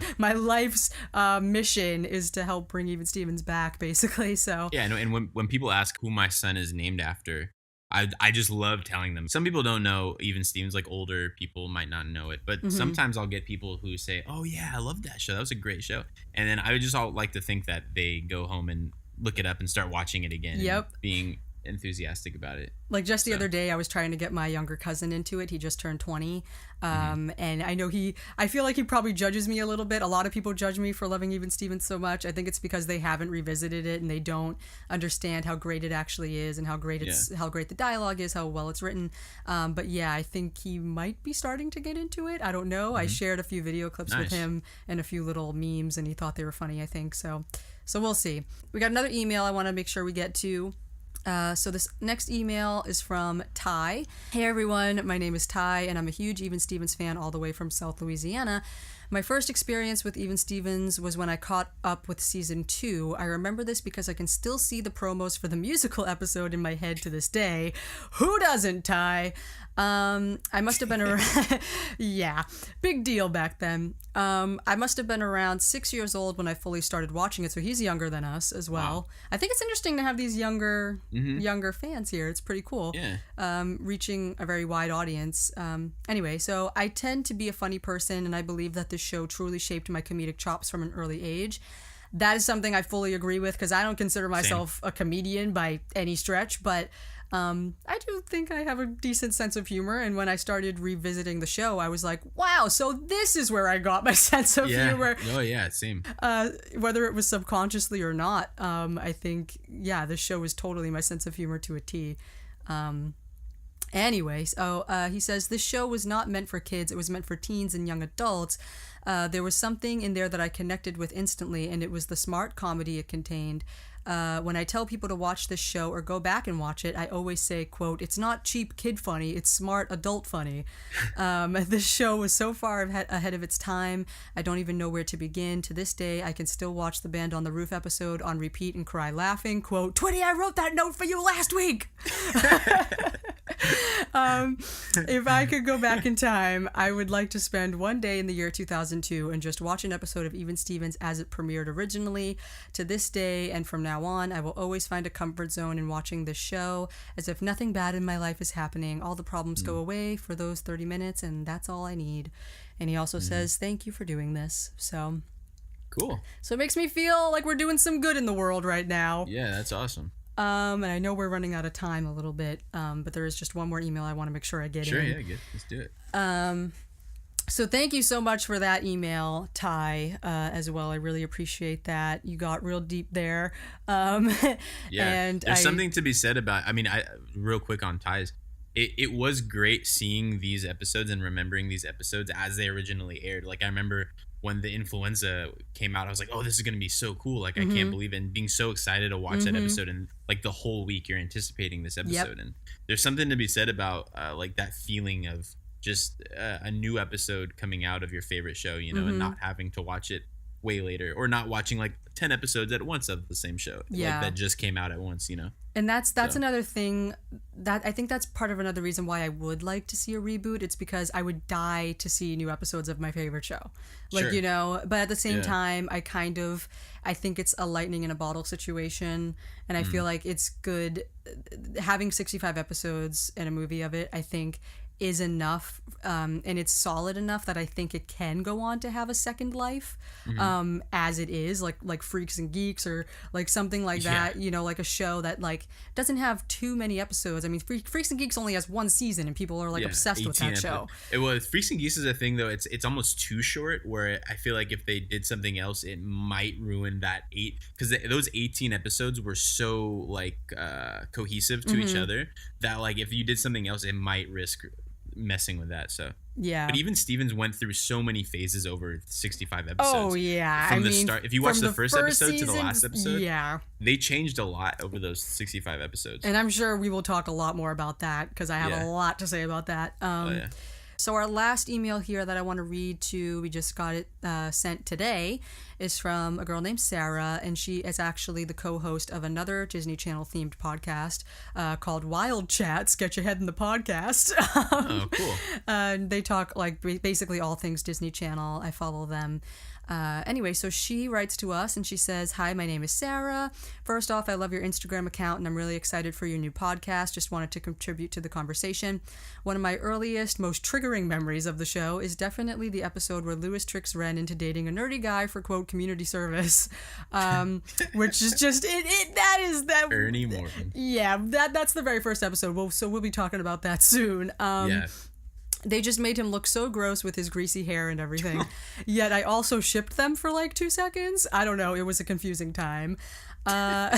S1: is to help bring Even Stevens back, basically. So
S2: yeah, no, and when people ask who my son is named after, I just love telling them. Some people don't know, even Stevens, like older people might not know it, but sometimes I'll get people who say, oh yeah, I love that show. That was a great show. And then I would just all like to think that they go home and look it up and start watching it again.
S1: Yep.
S2: And being enthusiastic about it.
S1: Like just the other day, I was trying to get my younger cousin into it. He just turned 20. And I know I feel like he probably judges me a little bit. A lot of people judge me for loving Even Stevens so much. I think it's because they haven't revisited it and they don't understand how great it actually is and how great how great the dialogue is, how well it's written. But yeah, I think he might be starting to get into it. I don't know. I shared a few video clips with him and a few little memes, and he thought they were funny, I think. So we'll see. We got another email I want to make sure we get to. So this next email is from Ty. Hey everyone, my name is Ty and I'm a huge Even Stevens fan all the way from South Louisiana. My first experience with Even Stevens was when I caught up with season 2. I remember this because I can still see the promos for the musical episode in my head to this day. Who doesn't, Ty? I must have been around, yeah, big deal back then. I must have been around 6 years old when I fully started watching it, so he's younger than us as well. Wow. I think it's interesting to have these younger fans here. It's pretty cool. Yeah. Reaching a very wide audience. Anyway, so I tend to be a funny person, and I believe that this show truly shaped my comedic chops from an early age. That is something I fully agree with, because I don't consider myself a comedian by any stretch, but I do think I have a decent sense of humor, and when I started revisiting the show, I was like, wow, so this is where I got my sense of humor.
S2: Oh, yeah, same.
S1: Whether it was subconsciously or not, I think, yeah, the show is totally my sense of humor to a T. Anyways, he says, this show was not meant for kids. It was meant for teens and young adults. There was something in there that I connected with instantly, and it was the smart comedy it contained. When I tell people to watch this show or go back and watch it, I always say, quote, it's not cheap kid funny, it's smart adult funny. This show was so far ahead of its time, I don't even know where to begin. To this day, I can still watch the Band on the Roof episode on repeat and cry laughing. Quote, Twitty, I wrote that note for you last week. If I could go back in time, I would like to spend one day in the year 2002 and just watch an episode of Even Stevens as it premiered originally. To this day, and from now on, I will always find a comfort zone in watching this show, as if nothing bad in my life is happening. All the problems go away for those 30 minutes, and that's all I need. And he also says, thank you for doing this. So
S2: cool.
S1: So it makes me feel like we're doing some good in the world right now.
S2: Yeah, that's awesome.
S1: And I know we're running out of time a little bit, but there is just one more email I want to make sure I get in.
S2: Sure, yeah, good. Let's do it.
S1: So thank you so much for that email, Ty, as well. I really appreciate that. You got real deep there.
S2: Yeah, and there's something to be said about, real quick on Ty's. It was great seeing these episodes and remembering these episodes as they originally aired. Like, I remember when the influenza came out, I was like, oh, this is going to be so cool. Like, I can't believe it. And being so excited to watch that episode. And like the whole week you're anticipating this episode. And there's something to be said about like that feeling of just a new episode coming out of your favorite show, you know, and not having to watch it way later, or not watching like 10 episodes at once of the same show.
S1: Yeah.
S2: Like that just came out at once, you know?
S1: And that's another thing that I think that's part of another reason why I would like to see a reboot. It's because I would die to see new episodes of my favorite show. Like, you know, but at the same time, I think it's a lightning in a bottle situation. And I feel like it's good having 65 episodes and a movie of it, I think is enough, and it's solid enough that I think it can go on to have a second life, as it is, like Freaks and Geeks or like something like that, you know, like a show that like doesn't have too many episodes. I mean, Freaks and Geeks only has one season and people are like obsessed with that show.
S2: It was Freaks and Geeks is a thing though, it's almost too short, where I feel like if they did something else, it might ruin that because those 18 episodes were so like cohesive to each other that like if you did something else, it might risk messing with that. So but Even Stevens went through so many phases over 65 episodes.
S1: Oh yeah,
S2: from the start. If you watch the first episode season, to the last episode, they changed a lot over those 65 episodes.
S1: And I'm sure we will talk a lot more about that because I have a lot to say about that. So our last email here that I want to read we just got it sent today, is from a girl named Sarah, and she is actually the co-host of another Disney Channel themed podcast called Wild Chats. Get your head in the podcast.
S2: Oh, cool.
S1: They talk like basically all things Disney Channel. I follow them. Anyway, so she writes to us and she says, "Hi, my name is Sarah. First off, I love your Instagram account and I'm really excited for your new podcast. Just wanted to contribute to the conversation. One of my earliest, most triggering memories of the show is definitely the episode where Louis tricks Ren into dating a nerdy guy for, quote, community service." Which is just, that is that.
S2: Ernie Morgan.
S1: Yeah, that's the very first episode. So we'll be talking about that soon.
S2: Yeah.
S1: They just made him look so gross with his greasy hair and everything. Yet I also shipped them for like 2 seconds. I don't know. It was a confusing time. I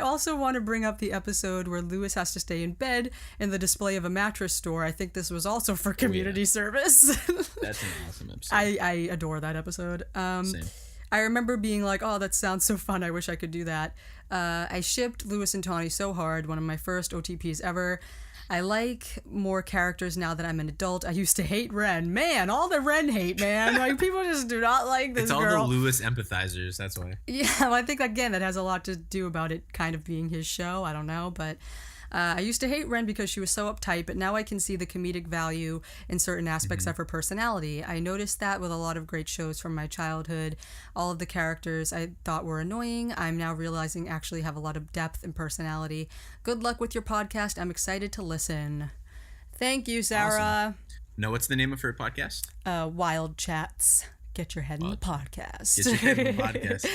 S1: also want to bring up the episode where Louis has to stay in bed in the display of a mattress store. I think this was also for community service.
S2: That's an awesome episode.
S1: I adore that episode.
S2: Same.
S1: I remember being like, oh, that sounds so fun. I wish I could do that. I shipped Louis and Tawny so hard, one of my first OTPs ever. I like more characters now that I'm an adult. I used to hate Ren. Man, all the Ren hate, man. Like, people just do not like this girl.
S2: It's all the Louis empathizers, that's why.
S1: Yeah, well, I think, again, that has a lot to do about it kind of being his show. I don't know, but I used to hate Ren because she was so uptight, but now I can see the comedic value in certain aspects of her personality. I noticed that with a lot of great shows from my childhood. All of the characters I thought were annoying, I'm now realizing actually have a lot of depth and personality. Good luck with your podcast. I'm excited to listen. Thank you, Sarah.
S2: Awesome. Now, what's the name of her podcast?
S1: Wild Chats. Get your head in the podcast.
S2: Get your head in the podcast.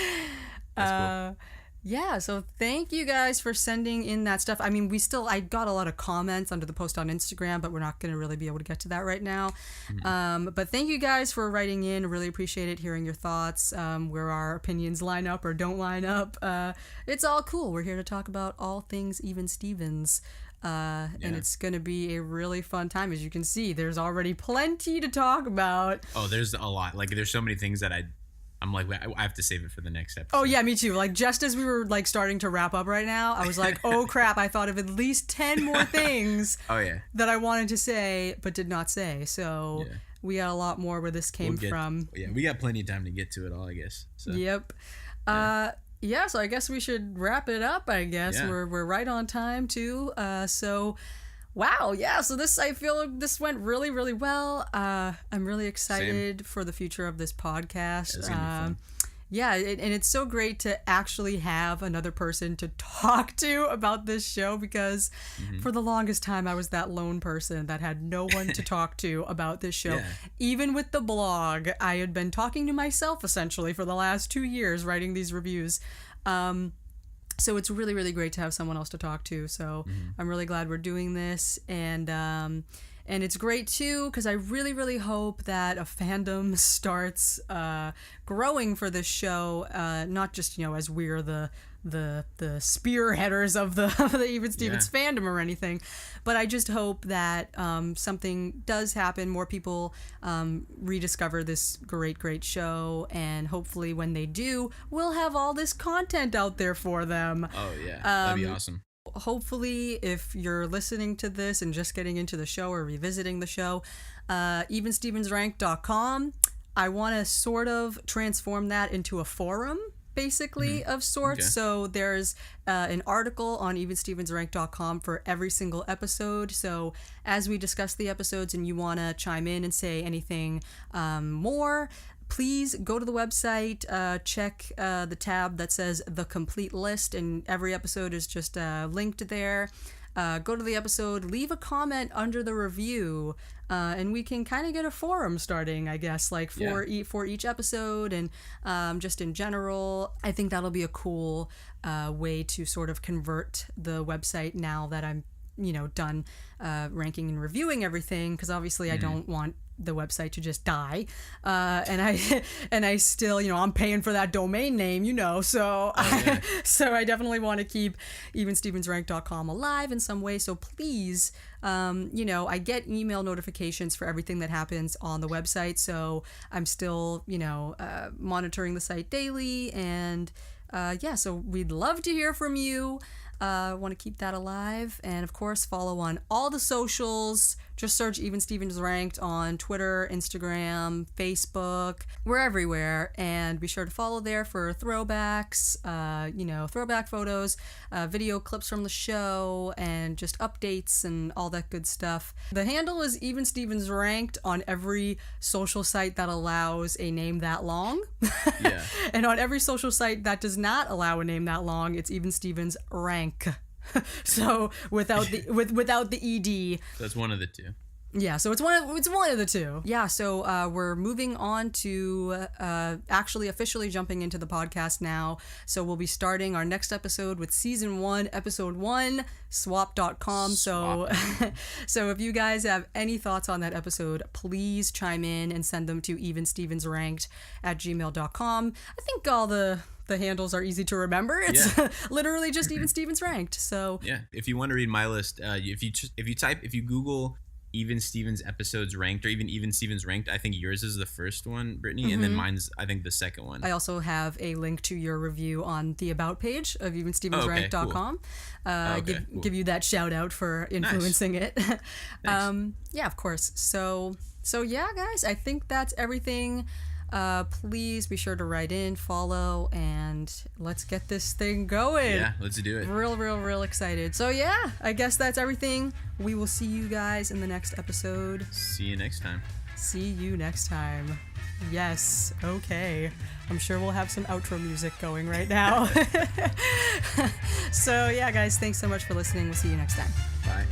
S2: That's cool.
S1: Yeah, so thank you guys for sending in that stuff. I mean, I got a lot of comments under the post on Instagram, but we're not going to really be able to get to that right now. But thank you guys for writing in. Really appreciate it, hearing your thoughts, where our opinions line up or don't line up. It's all cool. We're here to talk about all things Even Stevens. And it's going to be a really fun time. As you can see, there's already plenty to talk about.
S2: Oh, there's a lot. Like, there's so many things that I'm like, I have to save it for the next episode.
S1: Oh, yeah, me too. Like, just as we were, like, starting to wrap up right now, I was like, oh, crap, I thought of at least 10 more things that I wanted to say but did not say. So we got a lot more where this came from.
S2: Yeah, we got plenty of time to get to it all, I guess. So.
S1: Yep. So I guess we should wrap it up, I guess. Yeah. We're right on time, too. Wow, yeah, so I feel like this went really, really well. I'm really excited for the future of this podcast.
S2: It's gonna be fun.
S1: Yeah, and it's so great to actually have another person to talk to about this show, because for the longest time I was that lone person that had no one to talk to about this show. Yeah. Even with the blog, I had been talking to myself essentially for the last 2 years writing these reviews. So it's really, really great to have someone else to talk to. So I'm really glad we're doing this. And it's great, too, because I really, really hope that a fandom starts growing for this show, not just, as we're the spearheaders of the Even Stevens fandom or anything, but I just hope that something does happen, more people rediscover this great show, and hopefully when they do, we'll have all this content out there for them.
S2: Oh yeah, that'd be awesome.
S1: Hopefully, if you're listening to this and just getting into the show or revisiting the show, evenstevensrank.com, I want to sort of transform that into a forum, basically, of sorts. Okay. So there's an article on evenstevensrank.com for every single episode. So as we discuss the episodes and you want to chime in and say anything more, please go to the website, check the tab that says The Complete List, and every episode is just linked there. Go to the episode, leave a comment under the review, and we can kind of get a forum starting, I guess, like for each episode, and just in general. I think that'll be a cool way to sort of convert the website now that I'm, done ranking and reviewing everything, because obviously I don't want the website to just die, and I still, I'm paying for that domain name, so so I definitely want to keep evenstevensrank.com alive in some way. So please, I get email notifications for everything that happens on the website, so I'm still, monitoring the site daily, and so we'd love to hear from you. Want to keep that alive, and of course follow on all the socials, Just search Even Stevens Ranked on Twitter, Instagram, Facebook. We're everywhere. And be sure to follow there for throwbacks, throwback photos, video clips from the show, and just updates and all that good stuff. The handle is Even Stevens Ranked on every social site that allows a name that long.
S2: Yeah.
S1: And on every social site that does not allow a name that long, it's Even Stevens Rank. So without the ed.
S2: So it's one of the two.
S1: Yeah, so it's one of the two. Yeah, so we're moving on to actually officially jumping into the podcast now. So we'll be starting our next episode with season 1, episode 1, swap.com. So if you guys have any thoughts on that episode, please chime in and send them to evenstevensranked@gmail.com. I think all the handles are easy to remember. It's literally just Even Stevens Ranked. So
S2: yeah, if you want to read my list, if you Google Even Stevens episodes ranked, or even Stevens Ranked, I think yours is the first one, Brittany, and then mine's I think the second one.
S1: I also have a link to your review on the About page of evenstevensranked.com.
S2: Cool.
S1: Give you that shout out for influencing it. Yeah, of course. So yeah, guys, I think that's everything. Please be sure to write in, follow, and let's get this thing going.
S2: Yeah, let's do it.
S1: Real excited. So yeah, I guess that's everything. We will see you guys in the next episode.
S2: See you next time.
S1: Yes, okay. I'm sure we'll have some outro music going right now. So yeah, guys, thanks so much for listening. We'll see you next time.
S2: Bye.